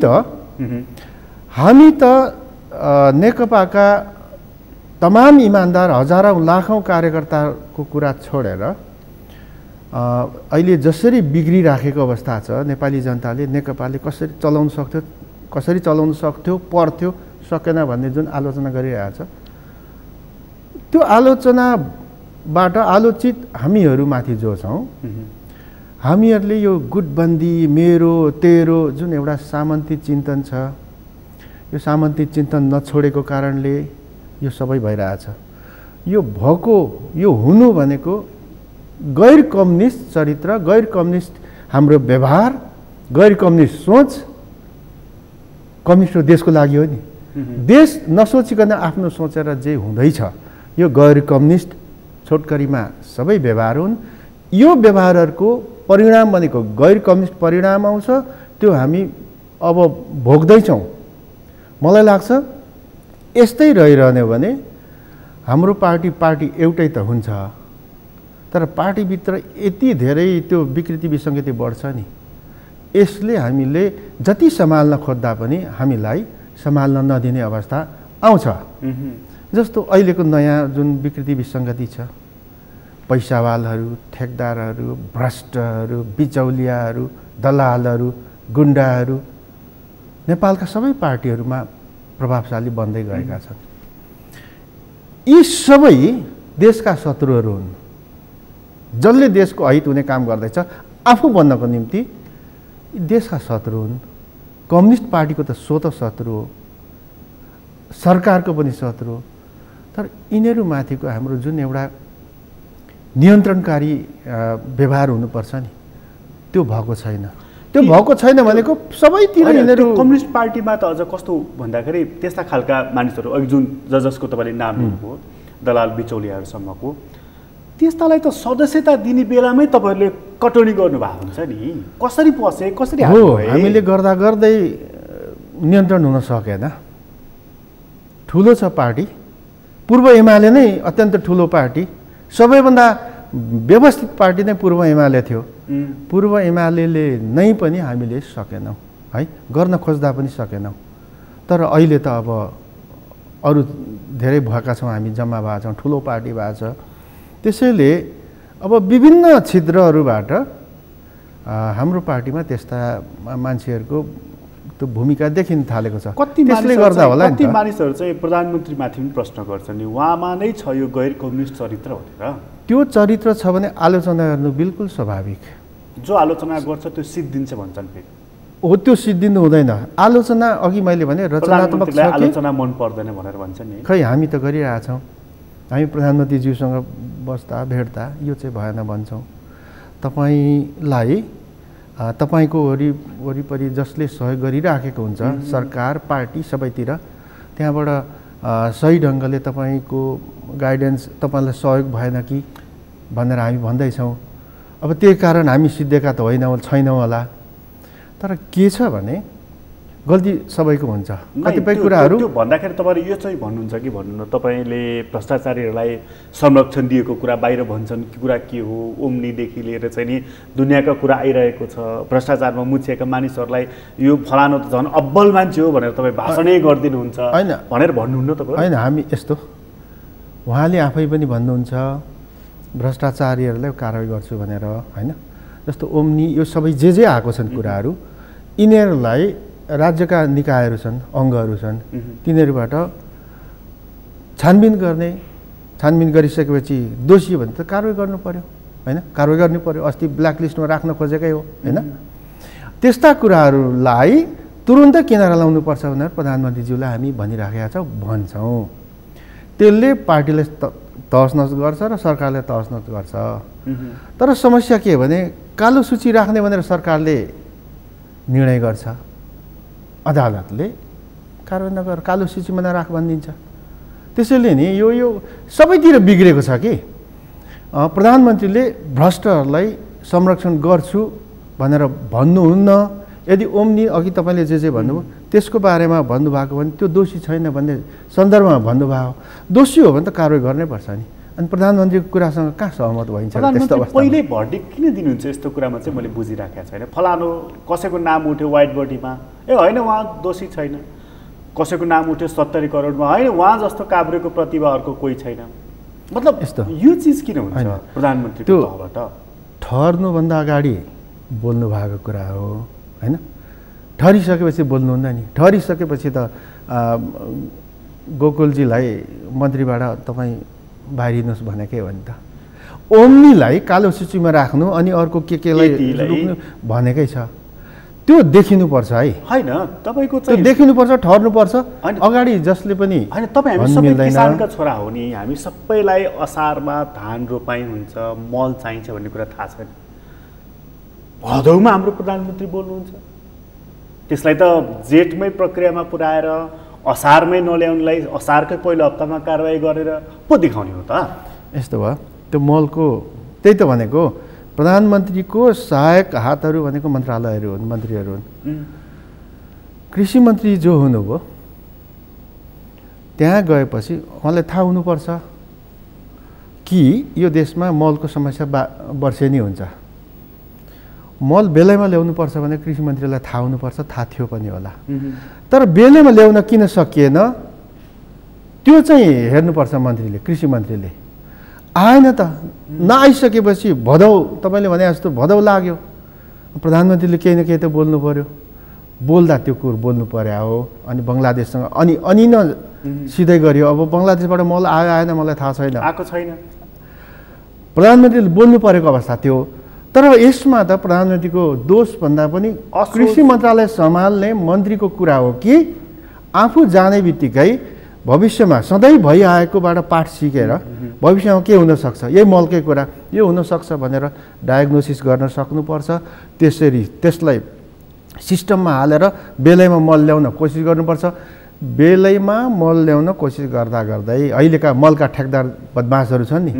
त नेकपाका तमाम इमानदार हजारौँ लाखौँ कार्यकर्ताको कुरा छोडेर अहिले जसरी बिग्रिराखेको अवस्था छ, नेपाली जनताले नेकपाले कसरी चलाउन सक्थ्यो पर्थ्यो सकेन भन्ने जुन आलोचना गरिरहेछ, त्यो आलोचनाबाट आलोचित हामीहरूमाथि जो छौँ, हामीहरूले यो गुटबन्दी मेरो तेरो जुन एउटा सामन्ती चिन्तन छ, यो सामन्ती चिन्तन नछोडेको कारणले यो सबै भइरहेछ। यो हुनु भनेको गैर कम्युनिस्ट चरित्र, गैर कम्युनिस्ट हाम्रो व्यवहार, गैर कम्युनिस्ट सोच। कम्युनिस्ट देशको लागि हो नि, देश नसोचिकन आफ्नो सोचेर जे हुँदैछ यो गैर कम्युनिस्ट छोटकरीमा सबै व्यवहार हुन्। यो व्यवहारहरूको परिणाम भनेको गैर कम्युनिस्ट परिणाम आउँछ, त्यो हामी अब भोग्दैछौँ। मलाई लाग्छ यस्तै रहिरहने भने हाम्रो पार्टी एउटै त हुन्छ, तर पार्टीभित्र यति धेरै त्यो विकृति विसङ्गति बढ्छ नि, यसले हामीले जति सम्हाल्न खोज्दा पनि हामीलाई सम्हाल्न नदिने अवस्था आउँछ। जस्तो अहिलेको नयाँ जुन विकृति विसङ्गति छ, पैसावालहरू, ठेकदारहरू, भ्रष्टहरू, बिचौलियाहरू, दलालहरू, गुन्डाहरू नेपालका सबै पार्टीहरूमा प्रभावशाली बन्दै गएका छन्। यी सबै देशका शत्रुहरू हुन्। जसले देशको अहित हुने काम गर्दैछ आफू बन्नको निम्ति देशका शत्रु हुन्। कम्युनिस्ट पार्टीको त स्वतः शत्रु हो, सरकारको पनि शत्रु हो। तर यिनीहरूमाथिको हाम्रो जुन एउटा नियन्त्रणकारी व्यवहार हुनुपर्छ नि, त्यो भएको छैन। त्यो भएको छैन भनेको सबैतिर यिनीहरू कम्युनिस्ट पार्टीमा त अझ कस्तो भन्दाखेरि त्यस्ता खालका मानिसहरू अघि जुन जसको तपाईँले नाम लिनुभयो दलाल बिचौलियाहरूसम्मको, त्यस्तालाई त सदस्यता दिने बेलामै तपाईँहरूले कटौती गर्नुभएको हुन्छ नि। कसरी पसे, कसरी हो, हामीले गर्दा गर्दै नियन्त्रण हुन सकेन। ठुलो छ पार्टी, पूर्व एमाले नै अत्यन्त ठुलो पार्टी, सबैभन्दा व्यवस्थित पार्टी नै पूर्व एमाले थियो। पूर्व एमाले नै पनि हामीले सकेनौँ है, गर्न खोज्दा पनि सकेनौँ। तर अहिले त अब अरू धेरै भएका छौँ, हामी जम्मा भएका छौँ, ठुलो पार्टी भएको छ। त्यसैले अब विभिन्न छिद्रहरूबाट हाम्रो पार्टीमा त्यस्ता मान्छेहरूको त्यो भूमिका देखिन थालेको छ। त्यसले गर्दा होला नि। कति मानिसहरू चाहिँ प्रधानमन्त्रीमाथि पनि प्रश्न गर्छन् नि, उहाँमा नै छ यो गैर कम्युनिस्ट चरित्र भनेर। त्यो चरित्र छ भने आलोचना गर्नु बिल्कुल स्वाभाविक। जो आलोचना गर्छ त्यो सिद्धिन्छ भन्छन् फेरि। हो, त्यो सिद्धिनु हुँदैन। आलोचना अघि मैले भने रचनात्मक छ कि आलोचना मन पर्दैन भनेर भन्छ नि। खै हामी त गरिरहेछौँ, हामी प्रधानमन्त्रीज्यूसँग बस्दा भेट्दा यो चाहिँ भएन भन्छौँ। तपाईँलाई तपाईँको वरिपरि जसले सहयोग गरिराखेको हुन्छ, सरकार, पार्टी सबैतिर, त्यहाँबाट सही ढङ्गले तपाईँको गाइडेन्स, तपाईँलाई सहयोग भएन कि भनेर हामी भन्दैछौँ। अब त्यही कारण हामी सिद्धेका त छैनौँ होला। तर के छ भने गल्ती सबैको हुन्छ। कतिपय कुराहरू त्यो भन्दाखेरि तपाईँले यो चाहिँ भन्नुहुन्छ कि भन्नुहुन्न, तपाईँले भ्रष्टाचारीहरूलाई संरक्षण दिएको कुरा बाहिर भन्छन् कि कुरा के हो, ओम्नीदेखि लिएर चाहिँ नि दुनियाँका कुरा आइरहेको छ, भ्रष्टाचारमा मुछिएका मानिसहरूलाई यो फलानु त झन् अब्बल मान्छे हो भनेर तपाईँ भाषणै गरिदिनुहुन्छ होइन भनेर भन्नुहुन्न तपाईँ? होइन, हामी यस्तो, उहाँले आफै पनि भन्नुहुन्छ भ्रष्टाचारीहरूलाई कारवाही गर्छु भनेर, होइन? जस्तो ओम्नी, यो सबै जे आएको छन् कुराहरू, यिनीहरूलाई राज्यका निकायहरू छन्, अङ्गहरू छन्, तिनीहरूबाट छानबिन गर्ने, छानबिन गरिसकेपछि दोषी भने त कारवाही गर्नु पर्यो, होइन? कारवाही गर्नु पर्यो। अस्ति ब्ल्याकलिस्टमा राख्न खोजेकै हो, होइन? त्यस्ता कुराहरूलाई तुरुन्तै किनारा लाउनुपर्छ भनेर प्रधानमन्त्रीज्यूलाई हामी भनिराखेका छौँ, भन्छौँ। त्यसले पार्टीलाई तहस नहस गर्छ र सरकारले तहस नहस गर्छ। तर समस्या के हो भने कालो सूची राख्ने भनेर सरकारले निर्णय गर्छ, अदालतले कारवाही नगर कालो सूचीमा नराख भनिदिन्छ। त्यसैले नि यो सबैतिर बिग्रेको छ कि प्रधानमन्त्रीले भ्रष्टहरूलाई संरक्षण गर्छु भनेर भन्नुहुन्न। यदि ओम्नी अघि तपाईँले जे भन्नुभयो त्यसको बारेमा भन्नुभएको भने त्यो दोषी छैन भन्ने सन्दर्भमा भन्नुभयो, दोषी हो भने त कारवाही गर्नै पर्छ नि। अनि प्रधानमन्त्रीको कुरासँग कहाँ सहमत भइन्छ? पहिल्यै भर्डिक किन दिनुहुन्छ यस्तो कुरामा चाहिँ मैले बुझिराखेको छैन। फलानु कसैको नाम उठ्यो व्हाइट बोर्डमा, ए होइन उहाँ दोषी छैन। कसैको नाम उठ्यो 70 करोडमा, होइन उहाँ जस्तो काभ्रेको प्रतिभा अर्को कोही छैन। मतलब यस्तो यो चिज किन हुन्छ प्रधानमन्त्रीको तहबाट? ठहर्नुभन्दा अगाडि बोल्नु भएको कुरा हो, होइन? ठहरिसकेपछि बोल्नुहुन्न नि। ठहरिसकेपछि त गोकुलजीलाई मन्त्रीबाट तपाईँ बाहिरिनुहोस् भनेकै हो नि त। ओम्नीलाई कालो सूचीमा राख्नु अनि अर्को केलाई रोक्नु भनेकै छ। त्यो देखिनुपर्छ है, होइन? तपाईँको चाहिँ देखिनुपर्छ, ठहर्नुपर्छ अगाडि। जसले पनि होइन, तपाईँ हामी सबै किसानका छोरा हो नि, हामी सबैलाई असारमा धान रोपाइ हुन्छ, मल चाहिन्छ भन्ने कुरा थाहा छैन। भदौमा हाम्रो प्रधानमन्त्री बोल्नुहुन्छ, त्यसलाई त जेठमै प्रक्रियामा पुर्याएर असारमै नल्याउनलाई असारकै पहिलो हप्तामा कारवाही गरेर पो देखाउने हो त। यस्तो भयो। त्यो मलको त्यही त भनेको, प्रधानमन्त्रीको सहायक हातहरू भनेको मन्त्रालयहरू हुन्, मन्त्रीहरू हुन्। कृषि मन्त्री जो हुनुभयो त्यहाँ गएपछि उहाँलाई थाहा हुनुपर्छ कि यो देशमा मलको समस्या वर्षेनी हुन्छ। मल बेलैमा ल्याउनुपर्छ भने कृषि मन्त्रीलाई थाहा हुनुपर्छ, थाहा थियो पनि होला। तर बेलैमा ल्याउन किन सकिएन त्यो चाहिँ हेर्नुपर्छ मन्त्रीले, कृषि मन्त्रीले। आएन त, नआइसकेपछि भदौ तपाईँले भने जस्तो भदौ लाग्यो, प्रधानमन्त्रीले केही न केही त बोल्नु पर्यो। बोल्दा त्यो कुरो बोल्नु पर्यो हो। अनि बङ्गलादेशसँग अनि न सिधै गरियो। अब बङ्गलादेशबाट मल आयो आएन मलाई थाहा छैन, आएको छैन। प्रधानमन्त्रीले बोल्नु परेको अवस्था थियो। तर यसमा त प्रधानमन्त्रीको दोष भन्दा पनि कृषि मन्त्रालय सम्हाल्ने मन्त्रीको कुरा हो कि आफू जाने बित्तिकै भविष्यमा सधैँ भइआएकोबाट पाठ सिकेर भविष्यमा के हुनसक्छ, यही मलकै कुरा यो हुनसक्छ भनेर डायग्नोसिस गर्न सक्नुपर्छ। त्यसलाई सिस्टममा हालेर बेलैमा मल ल्याउन कोसिस गर्नुपर्छ। बेलैमा मल ल्याउन कोसिस गर्दा गर्दै अहिलेका मलका ठेकदार बदमासहरू छन् नि,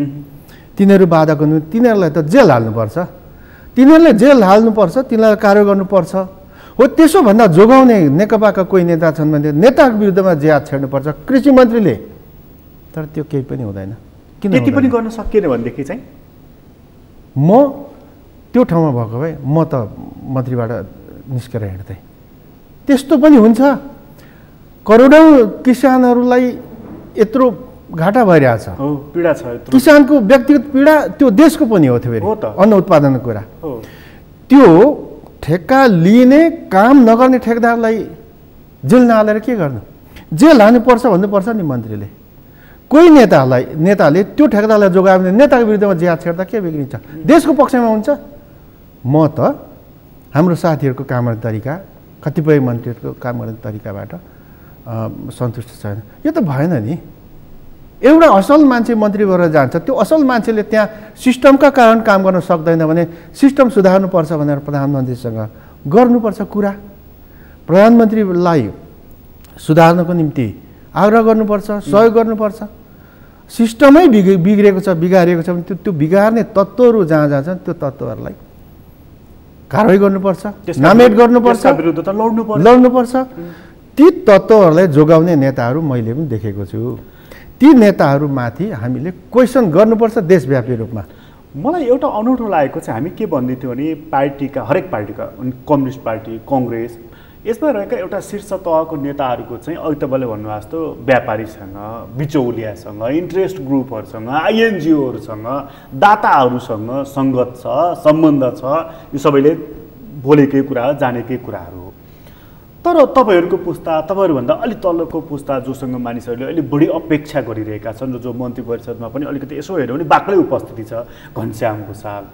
तिनीहरू बाधाको निम्ति तिनीहरूलाई त जेल हाल्नुपर्छ, तिनीहरूले जेल हाल्नुपर्छ, तिनीहरूलाई कार्य गर्नुपर्छ। हो त्यसोभन्दा जोगाउने नेकपाका कोही नेता छन् भने नेताको विरुद्धमा जे हात छेड्नुपर्छ कृषि मन्त्रीले, तर त्यो केही पनि हुँदैन। किन त्यति पनि गर्न सकिएन भनेदेखि चाहिँ म त्यो ठाउँमा भएको भए म त मन्त्रीबाट निस्केर हिँड्थेँ। त्यस्तो पनि हुन्छ, करोडौँ किसानहरूलाई यत्रो घाटा भइरहेछ, पीडा छ, किसानको व्यक्तिगत पीडा त्यो देशको पनि हो। फेरि अन्न उत्पादनको कुरा, त्यो ठेक्का लिने काम नगर्ने ठेकदारलाई जेल नहालेर के गर्नु? जेल हाल्नुपर्छ भन्नुपर्छ नि मन्त्रीले। कोही नेताले त्यो ठेकदारलाई जोगायो भने नेताको विरुद्धमा जिहाद छेड्दा के बिग्रिन्छ? देशको पक्षमा हुन्छ। म त हाम्रो साथीहरूको काम गर्ने तरिका, कतिपय मन्त्रीहरूको काम गर्ने तरिकाबाट सन्तुष्ट छैन। यो त भएन नि। एउटा असल मान्छे मन्त्री भएर जान्छ, त्यो असल मान्छेले त्यहाँ सिस्टमका कारण काम गर्न सक्दैन भने सिस्टम सुधार्नुपर्छ भनेर प्रधानमन्त्रीसँग गर्नुपर्छ कुरा। प्रधानमन्त्रीलाई सुधार्नको निम्ति आग्रह गर्नुपर्छ, सहयोग गर्नुपर्छ। सिस्टमै बिग्रेको छ, बिगारिएको छ भने त्यो बिगार्ने तत्त्वहरू जहाँ जहाँ छन् त्यो तत्त्वहरूलाई कारवाही गर्नुपर्छ, नामेट गर्नुपर्छ, विरुद्ध त लड्नुपर्छ। ती तत्त्वहरूलाई जोगाउने नेताहरू मैले पनि देखेको छु। ती नेताहरूमाथि हामीले क्वेसन गर्नुपर्छ देशव्यापी रूपमा। मलाई एउटा अनौठो लागेको चाहिँ हामी के भन्दै थियौँ भने पार्टीका, हरेक पार्टीका, कम्युनिस्ट पार्टी, कङ्ग्रेस, यसमा रहेका एउटा शीर्ष तहको नेताहरूको चाहिँ अघि तपाईँले भन्नुभएको जस्तो व्यापारीसँग, बिचौलियासँग, इन्ट्रेस्ट ग्रुपहरूसँग, आइएनजिओहरूसँग, दाताहरूसँग सङ्गत छ, सम्बन्ध छ। यो सबैले बोलेकै कुरा, जानेकै कुराहरू हो। तर तपाईँहरूको पुस्ता, तपाईँहरूभन्दा अलिक तलको पुस्ता जोसँग मानिसहरूले अहिले बढी अपेक्षा गरिरहेका छन् र जो मन्त्री परिषदमा पनि अलिकति यसो हेऱ्यो भने बाक्लै उपस्थिति छ, घनश्याम भुषाल,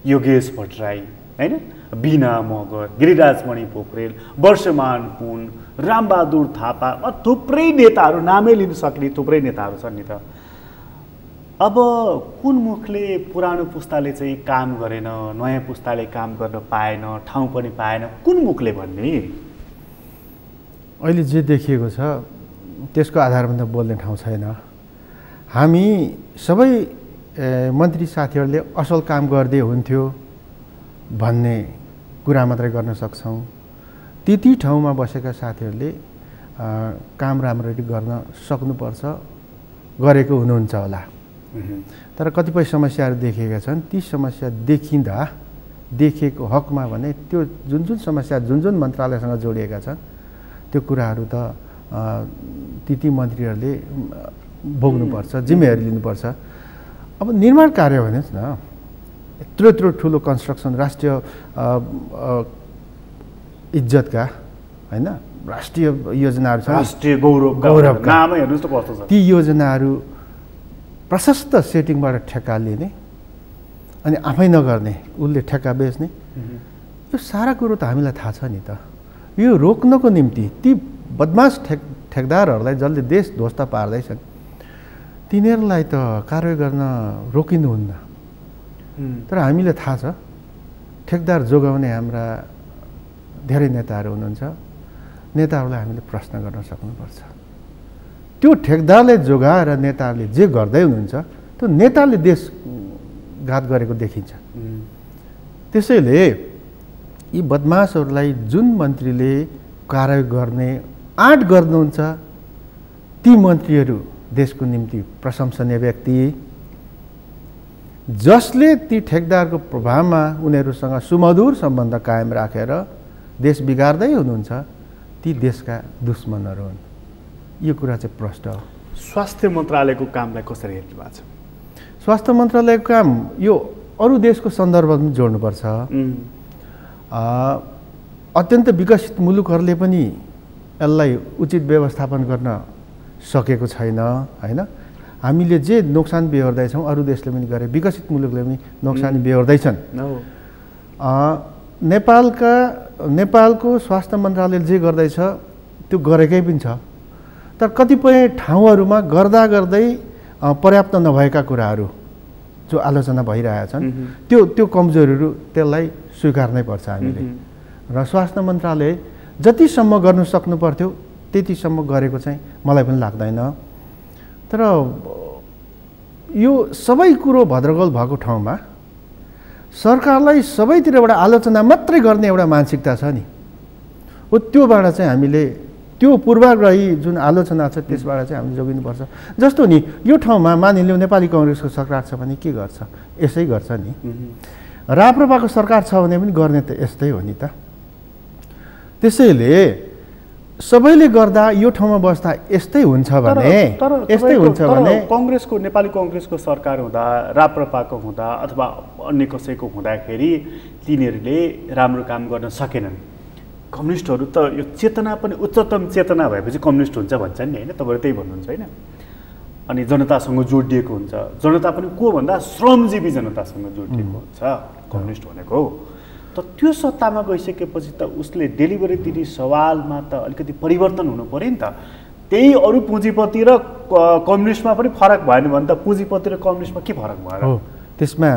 योगेश भट्टराई, होइन, बिना मगर, गिरिराजमणि पोखरेल, वर्षमान पुन, रामबहादुर थापा, थुप्रै नेताहरू, नामै लिन सक्ने थुप्रै नेताहरू छन् नि त। अब कुन मुखले पुरानो पुस्ताले चाहिँ काम गरेन, नयाँ पुस्ताले काम गर्न पाएन, ठाउँ पनि पाएन, कुन मुखले भन्ने? अहिले जे देखिएको छ त्यसको आधारमा त बोल्ने ठाउँ छैन। हामी सबै मन्त्री साथीहरूले असल काम गर्दै हुन्थ्यो भन्ने कुरा मात्रै गर्न सक्छौँ। ती ठाउँमा बसेका साथीहरूले काम राम्ररी गर्न सक्नुपर्छ, गरेको हुनुहुन्छ होला। तर कतिपय समस्याहरू देखिएका छन्। ती समस्या देखेको हकमा भने त्यो जुन समस्या जुन मन्त्रालयसँग जोडिएका छन् त्यो कुराहरू त ती मन्त्रीहरूले भोग्नुपर्छ, जिम्मेवारी लिनुपर्छ। अब निर्माण कार्य भनेस् न, यत्रो ठुलो कन्स्ट्रक्सन, राष्ट्रिय इज्जतका, होइन, राष्ट्रिय योजनाहरू छन्, राष्ट्रिय गौरवका नामै हेर्नुहोस् त कस्तो छ। ती योजनाहरू प्रशस्त सेटिङबाट ठेक्का लिने अनि आफै नगर्ने, उसले ठेक्का बेच्ने, यो सारा कुरो त हामीलाई थाहा छ नि त। यो रोक्नको निम्ति ती बदमास ठेकदारहरूलाई जसले देश ध्वस्त पार्दैछन् तिनीहरूलाई त कारवाही गर्न रोकिनुहुन्न। तर हामीलाई थाहा छ ठेकदार जोगाउने हाम्रा धेरै नेताहरू हुनुहुन्छ। नेताहरूलाई हामीले प्रश्न गर्न सक्नुपर्छ। त्यो ठेकदारले जोगाएर नेताहरूले जे गर्दै हुनुहुन्छ त्यो नेताले देशघात गरेको देखिन्छ। त्यसैले यी बदमासहरूलाई जुन मन्त्रीले कारवाही गर्ने आँट गर्नुहुन्छ ती मन्त्रीहरू देशको निम्ति प्रशंसनीय व्यक्ति, जसले ती ठेकदारको प्रभावमा उनीहरूसँग सुमधुर सम्बन्ध कायम राखेर देश बिगार्दै हुनुहुन्छ, ती देशका दुश्मनहरू हुन्। यो कुरा चाहिँ प्रष्ट हो। स्वास्थ्य मन्त्रालयको कामलाई कसरी हेर्नु भएको छ? स्वास्थ्य मन्त्रालयको काम यो अरू देशको सन्दर्भमा जोड्नुपर्छ। अत्यन्त विकसित मुलुकहरूले पनि यसलाई उचित व्यवस्थापन गर्न सकेको छैन, होइन। हामीले जे नोक्सान बेहोर्दैछौँ अरू देशले पनि गरे, विकसित मुलुकले पनि नोक्सानी बेहोर्दैछन्। नेपालको स्वास्थ्य मन्त्रालयले जे गर्दैछ त्यो गरेकै पनि छ। तर कतिपय ठाउँहरूमा गर्दै पर्याप्त नभएका कुराहरू जो आलोचना भइरहेका छन् त्यो कमजोरीहरू त्यसलाई स्वीकार्नै पर्छ हामीले। र स्वास्थ्य मन्त्रालय जतिसम्म गर्नु सक्नु पर्थ्यो त्यतिसम्म गरेको चाहिँ मलाई पनि लाग्दैन। तर यो सबै कुरो भद्रगोल भएको ठाउँमा सरकारलाई सबैतिरबाट आलोचना मात्रै गर्ने एउटा मानसिकता छ नि, हो त्योबाट चाहिँ हामीले त्यो पूर्वाग्रही जुन आलोचना छ त्यसबाट चाहिँ हामीले जोगिनुपर्छ। जस्तो नि यो ठाउँमा मानिलिउँ नेपाली कङ्ग्रेसको सरकार छ भने के गर्छ, यसै गर्छ नि। राप्रपाको सरकार छ भने पनि गर्ने त यस्तै हो नि त। त्यसैले सबैले गर्दा यो ठाउँमा बस्दा यस्तै हुन्छ भने कङ्ग्रेसको नेपाली कङ्ग्रेसको सरकार हुँदा राप्रपाको हुँदा अथवा अन्य कसैको हुँदाखेरि तिनीहरूले राम्रो काम गर्न सकेनन्। कम्युनिस्टहरू त यो चेतना पनि उच्चतम चेतना भएपछि कम्युनिस्ट हुन्छ भन्छन् नि, होइन? तपाईँहरू त्यही भन्नुहुन्छ, होइन? अनि जनतासँग जोडिएको हुन्छ। जनता पनि को भन्दा श्रमजीवी जनतासँग जोडिएको हुन्छ कम्युनिस्ट भनेको। त त्यो सत्तामा गइसकेपछि त उसले डेलिभरी दिने सवालमा त अलिकति परिवर्तन हुनु पऱ्यो नि त। त्यही अरू पुँजीपति र कम्युनिस्टमा पनि फरक भएन भने त पुँजीपति र कम्युनिस्टमा के फरक भयो? हो, त्यसमा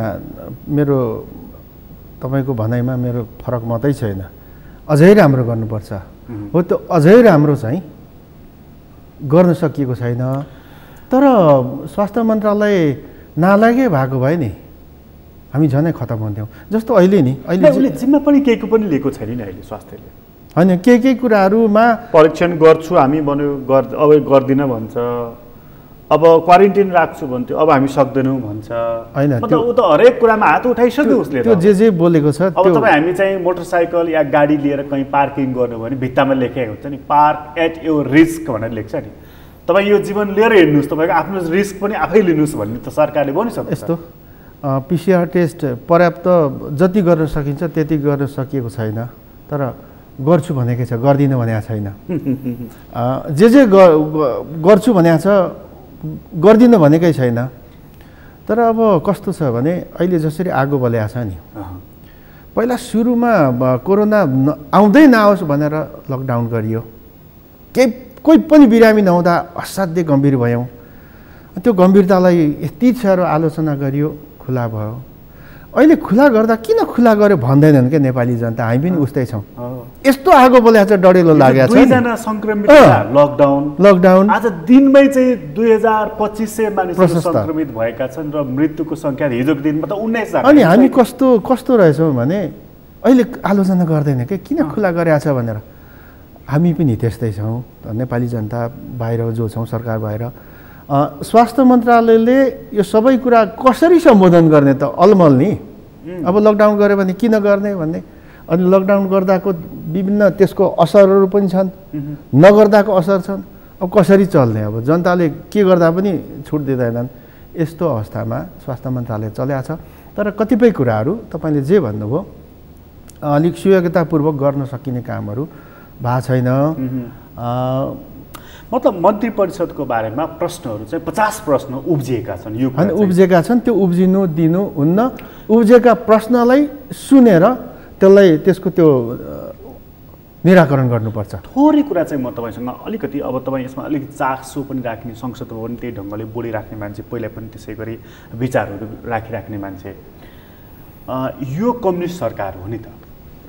मेरो तपाईँको भनाइमा मेरो फरक मात्रै छैन, अझै राम्रो गर्नुपर्छ। हो, त्यो अझै राम्रो चाहिँ गर्न सकिएको छैन। तर स्वास्थ्य मन्त्रालय नालायकै भएको भए नि हामी झनै खतम हुन्थ्यौँ। जस्तो अहिले उसले जिम्मा पनि केहीको पनि लिएको छैन नि अहिले स्वास्थ्यले, होइन? केही कुराहरूमा परीक्षण गर्छु हामी भन्यो, अब गर्दिनँ भन्छ, अब क्वारेन्टाइन राख्छु भन्थ्यो, अब हामी सक्दैनौँ भन्छ, होइन? मतलब ऊ त हरेक कुरामा हात उठाइसक्यो उसले। त्यो जे बोलेको छ। अब तपाईँ हामी चाहिँ मोटरसाइकल या गाडी लिएर कहीँ पार्किङ गर्नु भने भित्तामा लेखेको हुन्छ नि, पार्क एट योर रिस्क भनेर लेख्छ नि। तपाईँ यो जीवन लिएर हिँड्नुहोस्, तपाईँको आफ्नो रिस्क पनि आफै लिनुहोस् भन्ने त सरकारले भनिसक्छ। यस्तो पिसिआर टेस्ट पर्याप्त जति गर्न सकिन्छ त्यति गर्न सकिएको छैन, तर गर्छु भनेकै छ, गर्दिनँ भनेको छैन। जे गर्छु भनेको छ, गर्दिनँ भनेकै छैन। तर अब कस्तो छ भने अहिले जसरी आगो बलेको छ नि, पहिला सुरुमा कोरोना आउँदै नआओस् भनेर लकडाउन गरियो, कोही पनि बिरामी नहुँदा असाध्यै गम्भीर भयौँ। त्यो गम्भीरतालाई यति साह्रो आलोचना गरियो, खुला भयो। अहिले खुला गर्दा किन खुला गर्यो भन्दैनन् क्या नेपाली जनता, हामी पनि उस्तै छौँ। यस्तो आगो बोलेको छ, डढेलो लागेको छ। दुईजना सङ्क्रमित, लकडाउन आज दिनमै चाहिँ 2500 मानिसहरू सङ्क्रमित भएका छन् र मृत्युको सङ्ख्या हिजोको दिनमा त 19 जना। अनि हामी कस्तो रहेछौँ भने अहिले आलोचना गर्दैन के किन खुला गरेको छ भनेर। हामी पनि त्यस्तै छौँ, नेपाली जनता बाहिर जो छौँ, सरकार बाहिर। स्वास्थ्य मन्त्रालयले यो सबै कुरा कसरी सम्बोधन गर्ने त अलमल नि। अब लकडाउन गऱ्यो भने किन गर्ने भन्ने, अनि लकडाउन गर्दाको विभिन्न त्यसको असरहरू पनि छन्, नगर्दाको असर छन्। अब कसरी चल्ने, अब जनताले के गर्दा पनि छुट दिँदैनन्। यस्तो अवस्थामा स्वास्थ्य मन्त्रालय चलेको छ। तर कतिपय कुराहरू तपाईँले जे भन्नुभयो अलिक सुयोग्यतापूर्वक गर्न सकिने कामहरू भएको छैन। मतलब मन्त्री परिषदको बारेमा प्रश्नहरू चाहिँ 50 प्रश्न उब्जिएका छन्। यो होइन उब्जिएका छन्, त्यो उब्जिनु दिनु हुन्न। उब्जिएका प्रश्नलाई सुनेर त्यसको त्यो निराकरण गर्नुपर्छ। थोरै कुरा चाहिँ म तपाईँसँग अलिकति, अब तपाईँ यसमा अलिकति चासो पनि राख्ने, संसदमा पनि त्यही ढङ्गले बोलिराख्ने मान्छे, पहिला पनि त्यसै गरी विचारहरू राखिराख्ने मान्छे, यो कम्युनिस्ट सरकार हो नि त।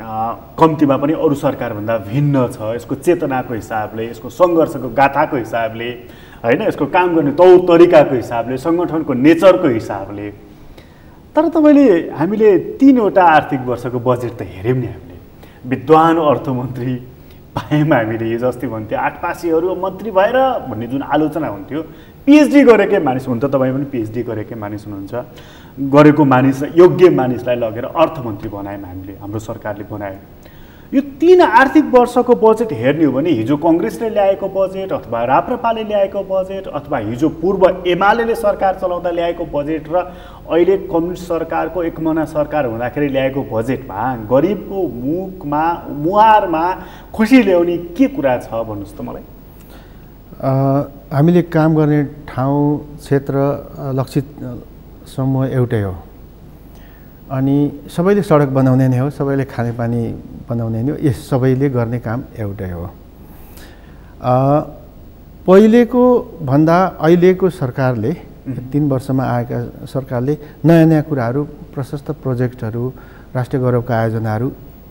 कम्तीमा पनि अरू सरकारभन्दा भिन्न छ यसको चेतनाको हिसाबले, यसको सङ्घर्षको गाथाको हिसाबले, होइन, यसको काम गर्ने तौर तरिकाको हिसाबले, सङ्गठनको नेचरको हिसाबले। तर हामीले 3वटा आर्थिक वर्षको बजेट त हेऱ्यौँ नि। हामीले विद्वान अर्थमन्त्री पायौँ। हामीले हिजो अस्ति भन्थ्यो 8 पासीहरू मन्त्री भएर भन्ने जुन आलोचना हुन्थ्यो, पिएचडी गरेकै मानिस हुन् त, तपाईँ पनि पिएचडी गरेकै मानिस हुनुहुन्छ, गरेको मानिस, योग्य मानिसलाई लगेर अर्थमन्त्री बनायौँ हामीले, हाम्रो सरकारले बनायो। यो 3 आर्थिक वर्षको बजेट हेर्ने हो भने हिजो कङ्ग्रेसले ल्याएको बजेट अथवा राप्रपाले ल्याएको बजेट अथवा हिजो पूर्व एमाले सरकार चलाउँदा ल्याएको बजेट र अहिले कम्युनिस्ट सरकारको एकमना सरकार हुँदाखेरि ल्याएको बजेटमा गरिबको मुखमा मुहारमा खुसी ल्याउने के कुरा छ भन्नुहोस् त मलाई। हामीले काम गर्ने ठाउँ, क्षेत्र, लक्षित समूह एउटै हो। अनि सबैले सडक बनाउने नै हो, सबैले खानेपानी बनाउने नै हो। यस सबैले गर्ने काम एउटै हो। पहिलेको भन्दा अहिलेको सरकारले 3 वर्षमा आएका सरकारले नयाँ नयाँ कुराहरू, प्रशस्त प्रोजेक्टहरू, राष्ट्रिय गौरवका आयोजनाहरू,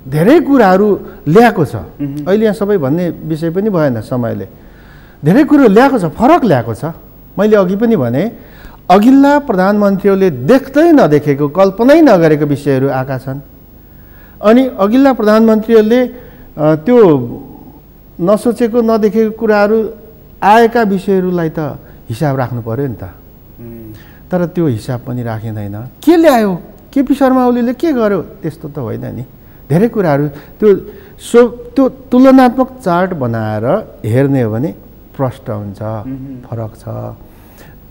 धेरै कुराहरू ल्याएको छ। अहिले यहाँ सबै भन्ने विषय पनि भएन समयले। धेरै कुरो ल्याएको छ, फरक ल्याएको छ। मैले अघि पनि भने अघिल्ला प्रधानमन्त्रीहरूले देख्दै नदेखेको, कल्पनै नगरेको विषयहरू आएका छन्। अनि अघिल्ला प्रधानमन्त्रीहरूले त्यो नसोचेको नदेखेको कुराहरू आएका विषयहरूलाई त हिसाब राख्नु पर्यो नि त। तर त्यो हिसाब पनि राखिँदैन। के ल्यायो, केपी शर्मा ओलीले के गर्यो, त्यस्तो त होइन नि। धेरै कुराहरू त्यो तुलनात्मक चार्ट बनाएर हेर्ने हो भने प्रष्ट हुन्छ, फरक छ।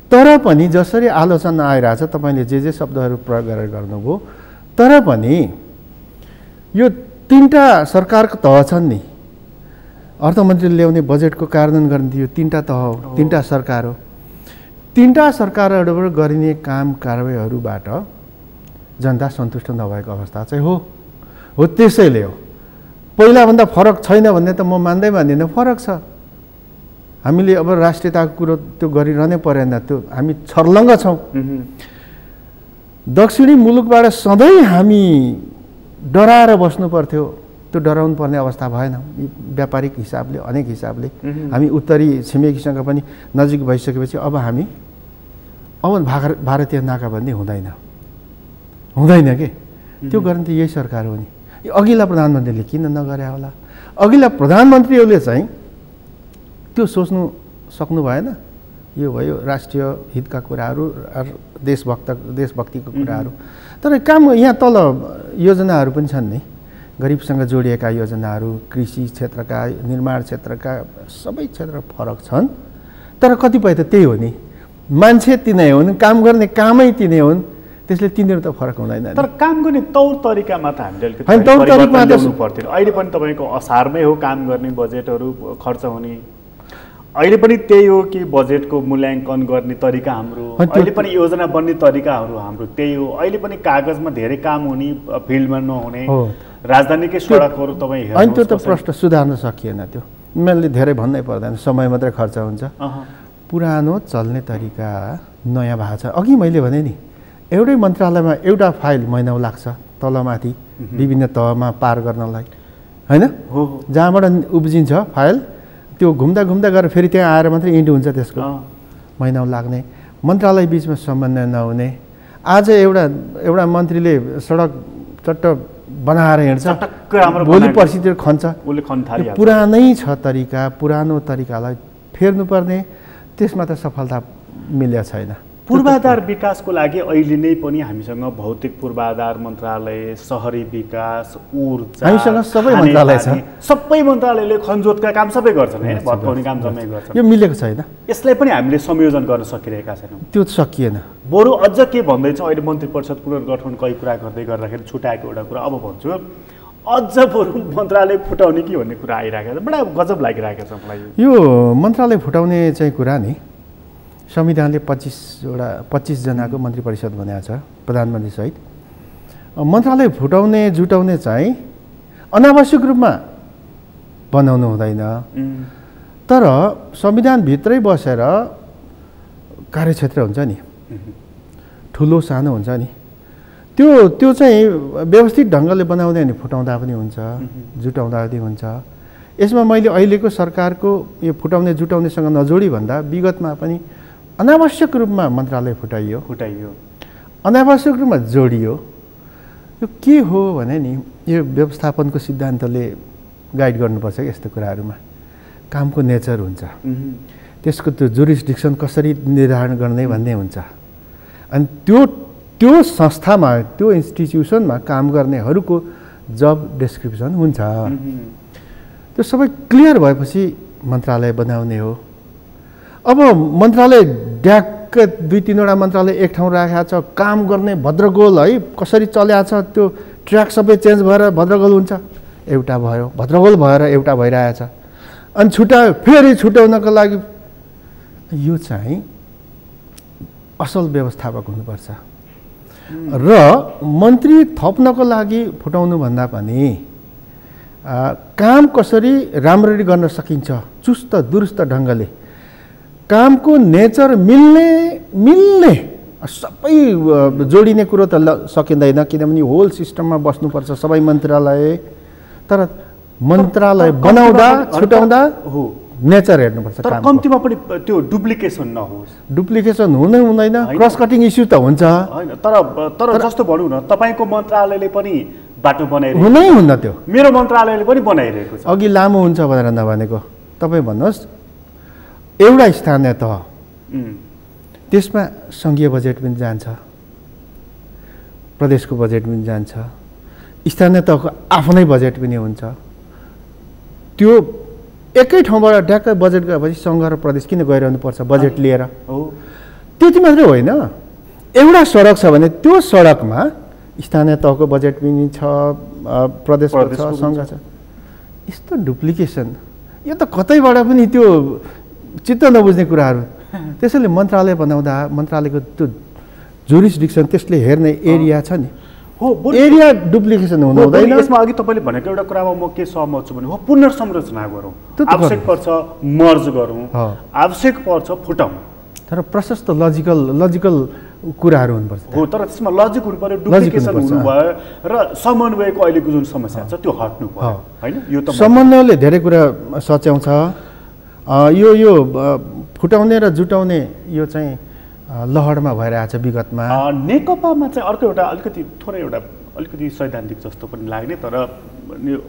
तर पनि जसरी आलोचना आइरहेछ, तपाईँले जे शब्दहरू प्रयोग गरेर गर्नुभयो, तर पनि यो 3टा सरकारको तह छन् नि। अर्थमन्त्रीले ल्याउने बजेटको कार्यान्वयन गर्ने यो 3टा तह हो, 3टा सरकार हो। 3टा सरकारहरूबाट गरिने काम कारबाहीहरूबाट जनता सन्तुष्ट नभएको अवस्था चाहिँ हो। त्यसैले हो। पहिलाभन्दा फरक छैन भन्ने त म मान्दिनँ, फरक छ। हामीले अब राष्ट्रियताको कुरो त्यो गरिरहनै परेन, त्यो हामी छर्लङ्ग छौँ। दक्षिणी मुलुकबाट सधैँ हामी डराएर बस्नु पर्थ्यो, त्यो डराउनु पर्ने अवस्था भएन। व्यापारिक हिसाबले, अनेक हिसाबले हामी उत्तरी छिमेकीसँग पनि नजिक भइसकेपछि अब भारतीय नाकाबन्दी हुँदैन के। त्यो गर्ने त यही सरकार हो नि। अघिल्ला प्रधानमन्त्रीले किन नगरे होला? अघिल्ला प्रधानमन्त्रीहरूले चाहिँ त्यो सोच्नु सक्नु भएन। यो भयो राष्ट्रिय हितका कुराहरू, देशभक्तिको कुराहरू। तर काम यहाँ तल योजनाहरू पनि छन् नि, गरिबसँग जोडिएका योजनाहरू, कृषि क्षेत्रका, निर्माण क्षेत्रका, सबै क्षेत्र फरक छन्। तर कतिपय त त्यही हो नि, मान्छे तिनै हुन्, काम गर्ने कामै तिनै हुन्, त्यसले तिनीहरू त फरक हुँदैन। तर काम गर्ने तौर तरिकामा त हामीले होइन, तौर तरिकामा ल्याउनु पर्थ्यो। अहिले पनि तपाईँको असारमै हो काम गर्ने, बजेटहरू खर्च हुने। अहिले पनि त्यही हो कि बजेटको मूल्याङ्कन गर्ने तरिका हाम्रो, अहिले पनि योजना बन्ने तरिकाहरू हाम्रो त्यही हो। अहिले पनि कागजमा धेरै काम हुने, फिल्डमा नहुने, राजधानीकै सडकहरू तपाईँ हेर्नु। होइन, त्यो त प्रश्न सुधार्न सकिएन। त्यो मैले धेरै भन्नै पर्दैन, समय मात्रै खर्च हुन्छ। पुरानो चल्ने तरिका नयाँ भएको छ। अघि मैले भने नि, एउटै मन्त्रालयमा एउटा फाइल महिनौ लाग्छ, तलमाथि विभिन्न तहमा पार गर्नलाई, होइन? जहाँबाट उब्जिन्छ फाइल, त्यो घुम्दा गएर फेरि त्यहाँ आएर मात्रै इन्ड हुन्छ, त्यसको महिनौ लाग्ने। मन्त्रालय बिचमा समन्वय नहुने। आज एउटा मन्त्रीले सडक चट्ट बनाएर हिँड्छ, भोलि पर्सितिर खन्छ। पुरानै छ तरिका, पुरानो तरिकालाई फेर्नुपर्ने, त्यसमा त सफलता मिलेको छैन। पूर्वाधार विकासको लागि अहिले नै पनि हामीसँग भौतिक पूर्वाधार मन्त्रालय, शहरी विकास, ऊर्जा, हामीसँग सबै मन्त्रालय छ। सबै मन्त्रालयले खनजोतका काम सबै गर्छन्, होइन? भत्काउने काम जम्मै गर्छन्। यो मिलेको छैन। यसलाई पनि हामीले संयोजन गर्न सकिरहेका छैनौँ। त्यो सकिएन। बरु अझ के भन्दैछ, अहिले मन्त्री परिषद पुनर्गठन कहीँ कुरा गर्दाखेरि छुट्याएको एउटा कुरा अब भन्छु, अझ बरु मन्त्रालय फुटाउने कि भन्ने कुरा आइरहेको छ। बडा गजब लागिरहेको छ मलाई यो मन्त्रालय फुटाउने चाहिँ कुरा नि। संविधानले 25 जनाको मन्त्री परिषद बनाएको छ, प्रधानमन्त्री सहित। मन्त्रालय फुटाउने जुटाउने चाहिँ अनावश्यक रूपमा बनाउनु हुँदैन। तर संविधानभित्रै बसेर कार्यक्षेत्र हुन्छ नि, ठुलो सानो हुन्छ नि, त्यो चाहिँ व्यवस्थित ढङ्गले बनाउँदै नि फुटाउँदा पनि हुन्छ, जुटाउँदा पनि हुन्छ। यसमा मैले अहिलेको सरकारको यो फुटाउने जुटाउनेसँग नजोडी भन्दा विगतमा पनि अनावश्यक रूपमा मन्त्रालय फुटाइयो, अनावश्यक रूपमा जोडियो। यो के हो भने नि, यो व्यवस्थापनको सिद्धान्तले गाइड गर्नुपर्छ कि यस्तो कुराहरूमा। कामको नेचर हुन्छ, त्यसको त्यो जुरिस्डिक्सन कसरी निर्धारण गर्ने भन्ने हुन्छ। अनि त्यो संस्थामा, त्यो इन्स्टिट्युसनमा काम गर्नेहरूको जब डिस्क्रिप्सन हुन्छ। त्यो सबै क्लियर भएपछि मन्त्रालय बनाउने हो। अब मन्त्रालय ड्याक्क 2-3वटा मन्त्रालय एक ठाउँ राखेको छ, काम गर्ने भद्रगोल है, कसरी चल्या छ त्यो ट्र्याक सबै चेन्ज भएर भद्रगोल हुन्छ। एउटा भयो, भद्रगोल भएर एउटा भइरहेछ, अनि छुट्यायो, फेरि छुट्याउनको लागि यो चाहिँ असल व्यवस्थापक हुनुपर्छ। र मन्त्री थप्नको लागि फुटाउनु भन्दा पनि काम कसरी राम्ररी गर्न सकिन्छ, चुस्त दुरुस्त ढङ्गले, कामको नेचर मिल्ने मिल्ने सबै जोडिने कुरो त सकिँदैन, किनभने होल सिस्टममा बस्नुपर्छ सबै मन्त्रालय। तर मन्त्रालय बनाउँदा छुटाउँदा नेचर हेर्नुपर्छ। तर कम्तीमा पनि त्यो डुप्लिकेसन नहोस्। डुप्लिकेसन हुँदैन, क्रस कटिङ इस्यु त हुन्छ होइन। तर जस्तो भनौँ न, तपाईँको मन्त्रालयले पनि बाटो बनाइरहेको हुन्न, त्यो मेरो मन्त्रालयले पनि बनाइरहेको छ। अघि लामो हुन्छ भनेर नभनेको। तपाईँ भन्नुहोस् एउटा स्थानीय तह, त्यसमा सङ्घीय बजेट पनि जान्छ, प्रदेशको बजेट पनि जान्छ, स्थानीय तहको आफ्नै बजेट पनि हुन्छ। त्यो एकै ठाउँबाट ड्याक्कै बजेट गएपछि सङ्घ र प्रदेश किन गइरहनु पर्छ बजेट लिएर? त्यति मात्रै होइन, एउटा सडक छ भने त्यो सडकमा स्थानीय तहको बजेट पनि छ, प्रदेशको छ, सङ्घ छ। यस्तो डुप्लिकेसन, यो त कतैबाट पनि त्यो चित्त नबुझ्ने कुराहरू। त्यसैले मन्त्रालय बनाउँदा मन्त्रालयको त्यो जुरिसडिक्सन, त्यसले हेर्ने एरिया छ नि, एरिया डुप्लिकेसन हुनु हुँदैन। यसमा अघि तपाईँले भनेको एउटा कुरामा म के सहमत छु भने पुनर्संरचना गरौँ, आवश्यक पर्छ मर्ज गरौँ, आवश्यक पर्छ फुटाउँ, तर प्रशस्त लजिकल कुराहरू हुनुपर्छ। तर त्यसमा लजिक हुनु पर्यो, डुप्लिकेसन हुनु भयो र समन्वयको अहिलेको जुन समस्या छ त्यो हट्नु पर्यो होइन। यो त समन्वयले धेरै कुरा सच्याउँछ। यो फुटाउने र जुटाउने यो चाहिँ लहरमा भइरहेछ विगतमा। नेकपामा चाहिँ अर्को एउटा अलिकति सैद्धान्तिक जस्तो पनि लाग्ने, तर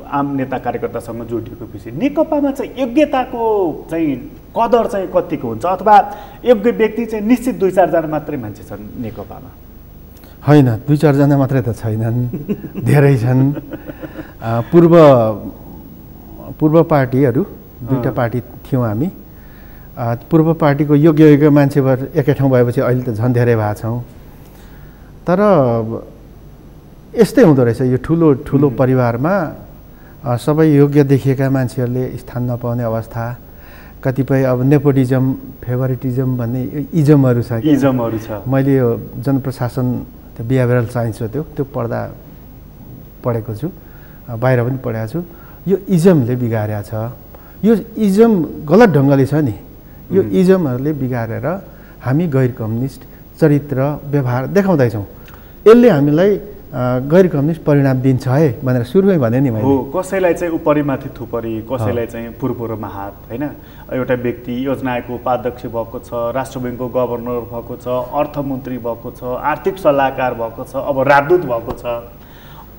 आम नेता कार्यकर्तासँग जोडिएको विषय, नेकपामा चाहिँ योग्यताको चाहिँ कदर चाहिँ कतिको हुन्छ, अथवा योग्य व्यक्ति चाहिँ निश्चित 2-4 जना मात्रै मान्छे छन् नेकपामा? होइन, 2-4 जना मात्रै त छैनन्, धेरै छन्। पूर्व पार्टीहरू, 2टा पार्टी थियौँ हामी। पूर्व पार्टीको योग्य मान्छेहरू एकै ठाउँ भएपछि अहिले त झन् धेरै भएको छौँ। तर यस्तै हुँदो रहेछ यो ठुलो परिवारमा सबै योग्य देखिएका मान्छेहरूले स्थान नपाउने अवस्था। कतिपय अब नेपोटिजम, फेभरिटिजम भन्ने इजमहरू छ। मैले यो जनप्रशासन, त्यो बिहेभियरल साइन्स हो, त्यो पढेको छु, बाहिर पनि पढेको छु। यो इजमले बिगारेको छ। यो इजम गलत ढङ्गले छ नि, यो इजमहरूले बिगारेर हामी गैर कम्युनिस्ट चरित्र व्यवहार देखाउँदैछौँ। यसले हामीलाई गैर कम्युनिस्ट परिणाम दिन्छ है भनेर सुरुमै भने नि मैले। कसैलाई चाहिँ उपरिमाथि थुपरी, कसैलाई चाहिँ पूर्वमा हात होइन। एउटा व्यक्ति योजना आयोगको उपाध्यक्ष भएको छ, राष्ट्र ब्याङ्कको गभर्नर भएको छ, अर्थमन्त्री भएको छ, आर्थिक सल्लाहकार भएको छ, अब राजदूत भएको छ।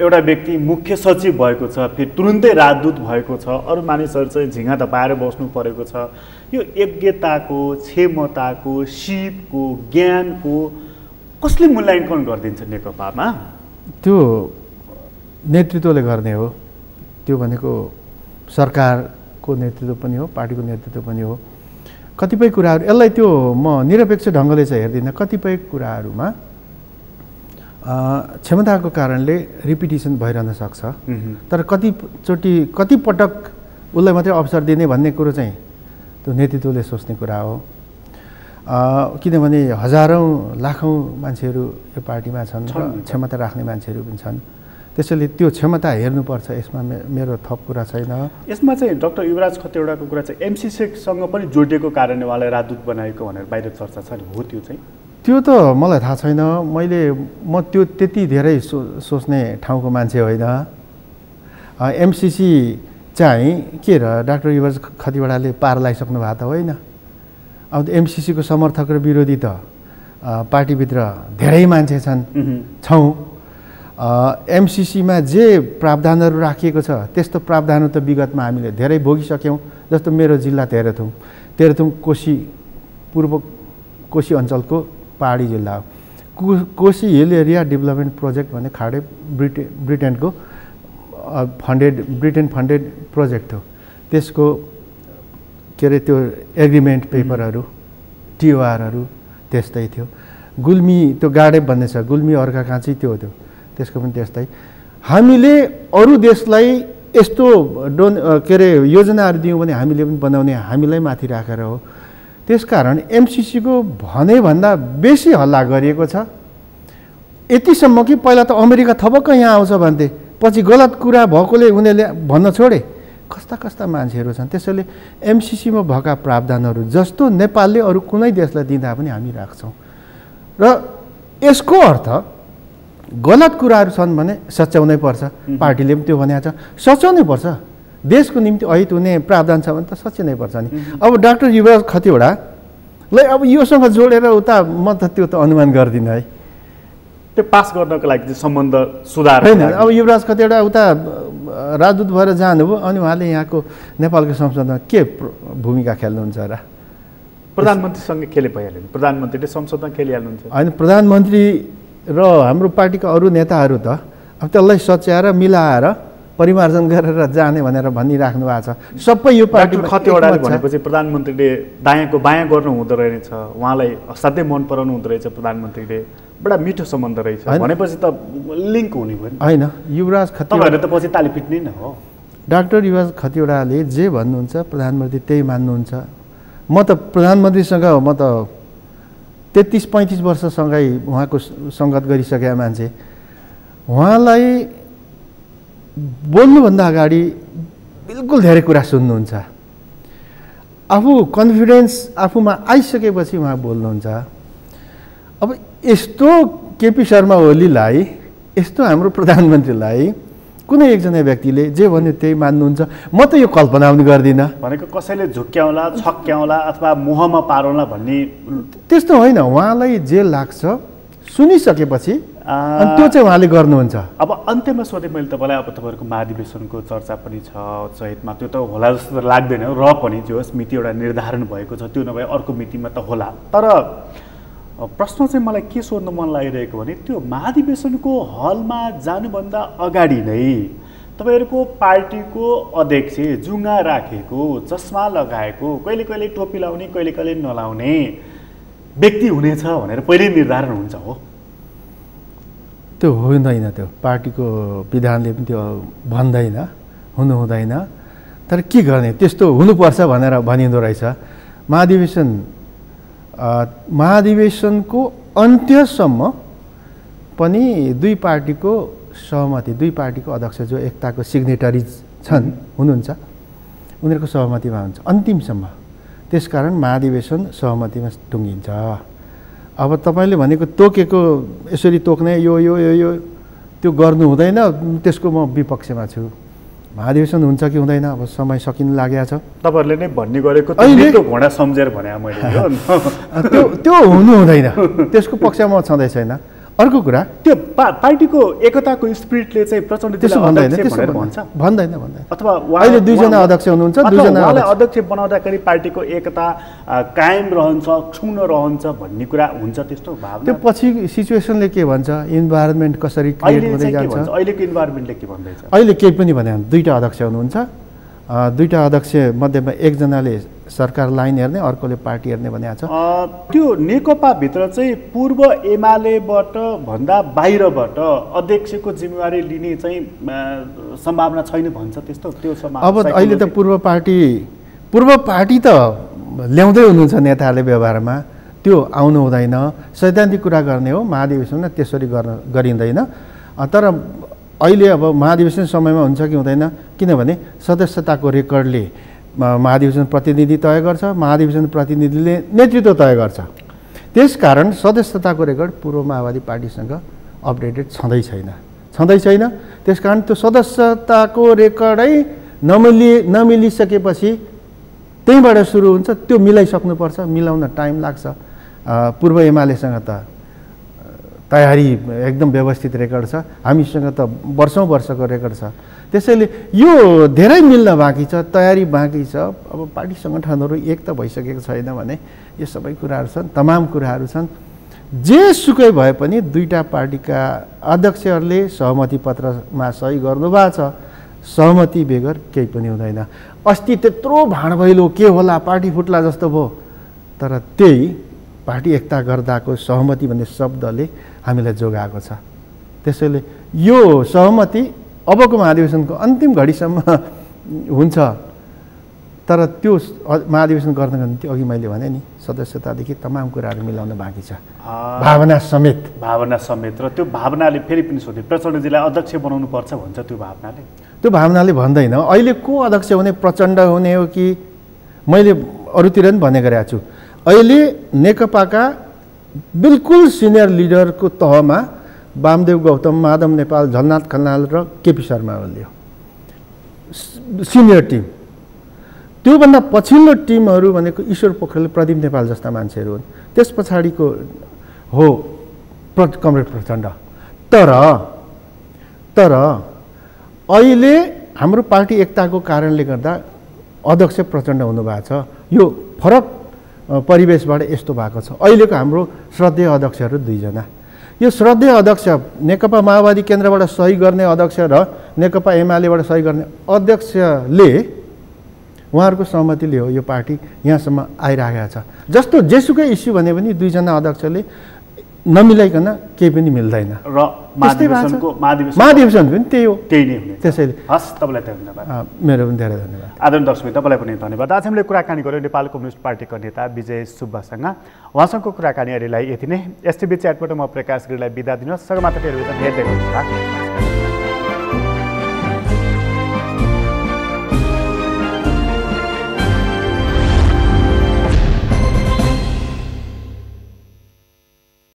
एउटा व्यक्ति मुख्य सचिव भएको छ, फेरि तुरुन्तै राजदूत भएको छ। अरू मानिसहरू चाहिँ झिङ्गा धपाएर बस्नु परेको छ। यो योग्यताको, क्षमताको, सिपको, ज्ञानको कसले मूल्याङ्कन गरिदिन्छ नेकपामा? त्यो नेतृत्वले गर्ने हो। त्यो भनेको सरकारको नेतृत्व पनि हो, पार्टीको नेतृत्व पनि हो। कतिपय कुराहरू यसलाई त्यो म निरपेक्ष ढङ्गले चाहिँ हेर्दिनँ। कतिपय कुराहरूमा क्षमताको कारणले रिपिटिसन भइरहन सक्छ, तर कतिपटक उसलाई मात्रै अवसर दिने भन्ने कुरो चाहिँ त्यो नेतृत्वले सोच्ने कुरा हो। किनभने हजारौँ लाखौँ मान्छेहरू यो पार्टीमा छन् र क्षमता राख्ने मान्छेहरू पनि छन्। त्यसैले त्यो क्षमता हेर्नुपर्छ। यसमा मेरो थप कुरा छैन। यसमा चाहिँ डाक्टर युवराज खतिवडाको कुरा चाहिँ एमसिसीसँग पनि जोडिएको कारणले उहाँलाई राजदूत बनाएको भनेर बाहिर चर्चा छ नि, हो त्यो चाहिँ? त्यो त मलाई थाहा छैन। म त्यो त्यति धेरै सोच्ने ठाउँको मान्छे होइन। एमसिसी चाहिँ के र डाक्टर युवराज खतिवडाले पार लगाइसक्नु भएको त होइन। अब एमसिसीको समर्थक र विरोधी त पार्टीभित्र धेरै मान्छे छौँ। एमसिसीमा जे प्रावधानहरू राखिएको छ त्यस्तो प्रावधानहरू त विगतमा हामीले धेरै भोगिसक्यौँ। जस्तो मेरो जिल्ला तेह्रथुम पूर्व कोशी अञ्चलको पहाडी जिल्ला हो। Koshi hill area development project भन्ने खाडे ब्रिटेनको ब्रिटेन फन्डेड प्रोजेक्ट हो। त्यसको के अरे त्यो एग्रिमेन्ट पेपरहरू, टिओआरहरू त्यस्तै थियो। गुल्मी त्यो गाडे भन्ने छ, गुल्मी अर्घाखाँची त्यो त्यसको पनि त्यस्तै। हामीले अरू देशलाई यस्तो के अरे योजनाहरू दियौँ भने हामीले पनि बनाउने, हामीलाई माथि राखेर हो। त्यसकारण एमसिसीको भनेभन्दा बेसी हल्ला गरिएको छ। यतिसम्म कि पहिला त अमेरिका थपक्क यहाँ आउँछ भन्थे, पछि गलत कुरा भएकोले उनीहरूले भन्न छोडे। कस्ता मान्छेहरू छन्। त्यसैले एमसिसीमा भएका प्रावधानहरू जस्तो नेपालले अरू कुनै देशलाई दिँदा पनि हामी राख्छौँ। र यसको अर्थ गलत कुराहरू छन् भने सच्याउनै पर्छ। पार्टीले पनि त्यो भनेको छ, सच्याउनै पर्छ। देशको निम्ति अहित हुने प्रावधान छ भने त सच्याउनै पर्छ नि। अब डाक्टर युवराज खतिवडालाई अब योसँग जोडेर उता म त त्यो त अनुमान गर्दिनँ है। त्यो पास गर्नको लागि चाहिँ सम्बन्ध सुधार होइन। अब युवराज खतिवडा उता राजदूत भएर जानुभयो अनि उहाँले यहाँको नेपालको संसदमा के भूमिका खेल्नुहुन्छ र? प्रधानमन्त्रीसँग खेले भइहाल्यो नि, प्रधानमन्त्रीले संसदमा खेलिहाल्नुहुन्छ। होइन, प्रधानमन्त्री र हाम्रो पार्टीका अरू नेताहरू त अब त्यसलाई सच्याएर मिलाएर परिमार्जन गरेर जाने भनेर भनिराख्नु भएको छ। सबै यो पार्टी खतिवडाले भनेपछि प्रधानमन्त्रीले दायाँको बायाँ गर्नु हुँदो रहेछ, उहाँलाई असाध्यै मन पराउनु हुँदो रहेछ प्रधानमन्त्रीले, बडा मिठो सम्बन्ध रहेछ भनेपछि त लिङ्क हुने भयो नि। होइन, युवराज खतिवडा त पछि ताली पिट्ने नै हो। डाक्टर युवराज खतिवडाले जे भन्नुहुन्छ प्रधानमन्त्री त्यही मान्नुहुन्छ। म त प्रधानमन्त्रीसँग म त 33-35 वर्षसँगै उहाँको सङ्गत गरिसकेका मान्छे, उहाँलाई बोल्नुभन्दा अगाडि बिल्कुल धेरै कुरा सुन्नुहुन्छ। आफू कन्फिडेन्स आफूमा आइसकेपछि उहाँ बोल्नुहुन्छ। अब यस्तो केपी शर्मा ओलीलाई, यस्तो हाम्रो प्रधानमन्त्रीलाई कुनै एकजना व्यक्तिले जे भन्यो त्यही मान्नुहुन्छ, म त यो कल्पना पनि गर्दिनँ। भनेको कसैले झुक्क्याउला, छक्क्याउला अथवा मुहमा पारौँला भन्ने त्यस्तो होइन। उहाँलाई जे लाग्छ सुनिसकेपछि अनि त्यो चाहिँ उहाँले गर्नुहुन्छ। अब अन्त्यमा सोधेँ मैले तपाईँलाई, अब तपाईँहरूको महाधिवेशनको चर्चा पनि छ सहितमा, त्यो त होला जस्तो त लाग्दैन र पनि जो होस् मिति एउटा निर्धारण भएको छ, त्यो नभए अर्को मितिमा त होला। तर प्रश्न चाहिँ मलाई के सोध्न मन लागिरहेको भने त्यो महाधिवेशनको हलमा जानुभन्दा अगाडि नै तपाईँहरूको पार्टीको अध्यक्ष जुङ्गा राखेको, चस्मा लगाएको, कहिले कहिले टोपी लाउने कहिले कहिले नलाउने व्यक्ति हुनेछ भनेर पहिल्यै निर्धारण हुन्छ हो? त्यो हुँदैन, त्यो पार्टीको विधानले पनि त्यो भन्दैन, हुनु हुँदैन। तर के गर्ने, त्यस्तो हुनुपर्छ भनेर भनिँदो रहेछ। महाधिवेशनको अन्त्यसम्म पनि दुई पार्टीको सहमति, दुई पार्टीको अध्यक्ष जो एकताको सिग्नेटरिज छन् हुनुहुन्छ, उनीहरूको सहमतिमा हुन्छ अन्तिमसम्म। त्यसकारण महाधिवेशन सहमतिमा टुङ्गिन्छ। अब तपाईँले भनेको तोकेको यसरी तोक्ने यो यो यो यो त्यो गर्नु हुँदैन, त्यसको म विपक्षमा छु। महाधिवेशन हुन्छ कि हुँदैन, अब समय सकिन लागेको छ। तपाईँहरूले नै भन्ने गरेको त्यो घोडा सम्झेर भने मैले त्यो हुनु हुँदैन, त्यसको पक्षमा म छँदै छैन। अर्को कुरा, त्यो पार्टीको एकताको स्पिरिटले चाहिँ प्रचण्डजीलाई भन्दैन अथवा अहिले दुईजना अध्यक्ष हुनुहुन्छ, दुईजना अध्यक्ष बनाउँदाखेरि पार्टीको एकता कायम रहन्छ, क्षुण्ण रहन्छ भन्ने कुरा हुन्छ त्यस्तो भावना? त्यो पछि सिचुएसनले के भन्छ, इन्भाइरोमेन्ट कसरी क्रिएट हुँदै जान्छ। अहिलेको इन्भाइरोमेन्टले के भन्दैछ? अहिले केही पनि भनेन। दुईटा अध्यक्ष हुनुहुन्छ, दुईटा अध्यक्ष मध्येमा एकजनाले सरकार लाइन हेर्ने, अर्कोले पार्टी हेर्ने भनेको छ। त्यो नेकपाभित्र चाहिँ पूर्व एमालेबाट भन्दा बाहिरबाट अध्यक्षको जिम्मेवारी लिने चाहिँ सम्भावना छैन भन्छ त्यस्तो? त्यो अब अहिले त पूर्व पार्टी त ल्याउँदै हुनुहुन्छ नेताहरूले व्यवहारमा, त्यो आउनु हुँदैन। सैद्धान्तिक कुरा गर्ने हो, महाधिवेशनमा त्यसरी गरिँदैन। तर अहिले अब महाधिवेशन समयमा हुन्छ कि हुँदैन, किनभने सदस्यताको रेकर्डले महाधिवेशन प्रतिनिधि तय गर्छ, महाधिवेशन प्रतिनिधिले नेतृत्व तय गर्छ। त्यसकारण सदस्यताको रेकर्ड पूर्व माओवादी पार्टीसँग अपडेटेड छँदै छैन। त्यसकारण त्यो सदस्यताको रेकर्डै नमिलिसकेपछि त्यहीँबाट सुरु हुन्छ, त्यो मिलाइसक्नुपर्छ। मिलाउन टाइम लाग्छ। पूर्व एमालेसँग त तयारी एकदम व्यवस्थित रेकर्ड छ, हामीसँग त वर्षौँ-वर्षको रेकर्ड छ। त्यसैले यो धेरै मिल्न बाँकी छ, तयारी बाँकी छ। अब पार्टी सङ्गठनहरू एक त भइसकेको छैन भने यो सबै कुराहरू छन्, तमाम कुराहरू छन्। जेसुकै भए पनि दुईटा पार्टीका अध्यक्षहरूले सहमति पत्रमा सही गर्नुभएको छ। सहमति बेगर केही पनि हुँदैन। अस्ति त्यत्रो भाँडभैलो के होला, पार्टी फुट्ला जस्तो भयो, तर त्यही पार्टी एकता गर्दाको सहमति भन्ने शब्दले हामीलाई जोगाएको छ। त्यसैले यो सहमति अबको महाधिवेशनको अन्तिम घडीसम्म हुन्छ। तर त्यो महाधिवेशन गर्नको निम्ति अघि मैले भने नि, सदस्यतादेखि तमाम कुराहरू मिलाउन बाँकी छ, भावना समेत। र त्यो भावनाले फेरि पनि सोधे, प्रचण्डजीलाई अध्यक्ष बनाउनु पर्छ भन्छ त्यो भावनाले? त्यो भावनाले भन्दैन। अहिले को अध्यक्ष हुने, प्रचण्ड हुने हो कि, मैले अरूतिर पनि भन्ने गरेको छु। अहिले नेकपाका बिल्कुल सिनियर लिडरको तहमा वामदेव गौतम, माधव नेपाल, झलनाथ खनाल र केपी शर्मा ओली हो सिनियर टिम। त्योभन्दा पछिल्लो टिमहरू भनेको ईश्वर पोखरेल, प्रदीप नेपाल जस्ता मान्छेहरू हुन्। त्यस पछाडिको हो कमरेड प्रचण्ड। तर अहिले हाम्रो पार्टी एकताको कारणले गर्दा अध्यक्ष प्रचण्ड हुनुभएको छ। यो फरक परिवेशबाट यस्तो भएको छ। अहिलेको हाम्रो श्रद्धेय अध्यक्षहरू दुईजना। यो श्रद्धेय अध्यक्ष नेकपा माओवादी केन्द्रबाट सही गर्ने अध्यक्ष र नेकपा एमालेबाट सही गर्ने अध्यक्षले उहाँहरूको सहमतिले हो यो पार्टी यहाँसम्म आइरहेको छ। जस्तो जेसुकै इस्यु भने पनि दुईजना अध्यक्षले नमिलाइकन केही पनि मिल्दैन र महाधिवेशन पनि त्यही हो, त्यही नै हुने। त्यसैले हस्, तपाईँलाई धेरै धन्यवाद। मेरो पनि धेरै धन्यवाद। आदरणीय दर्शक तपाईँलाई पनि धन्यवाद। आज हामीले कुराकानी गऱ्यौँ नेपाल कम्युनिस्ट पार्टीको नेता विजय सुब्बासँग। उहाँसँगको कुराकानी अहिलेलाई यति नै। एसटिभी च्याटबाट म प्रकाश गिरीलाई बिदा दिनुहोस्। सगरमाथा टेलिभिजन हेर्दै गर्नुहोला।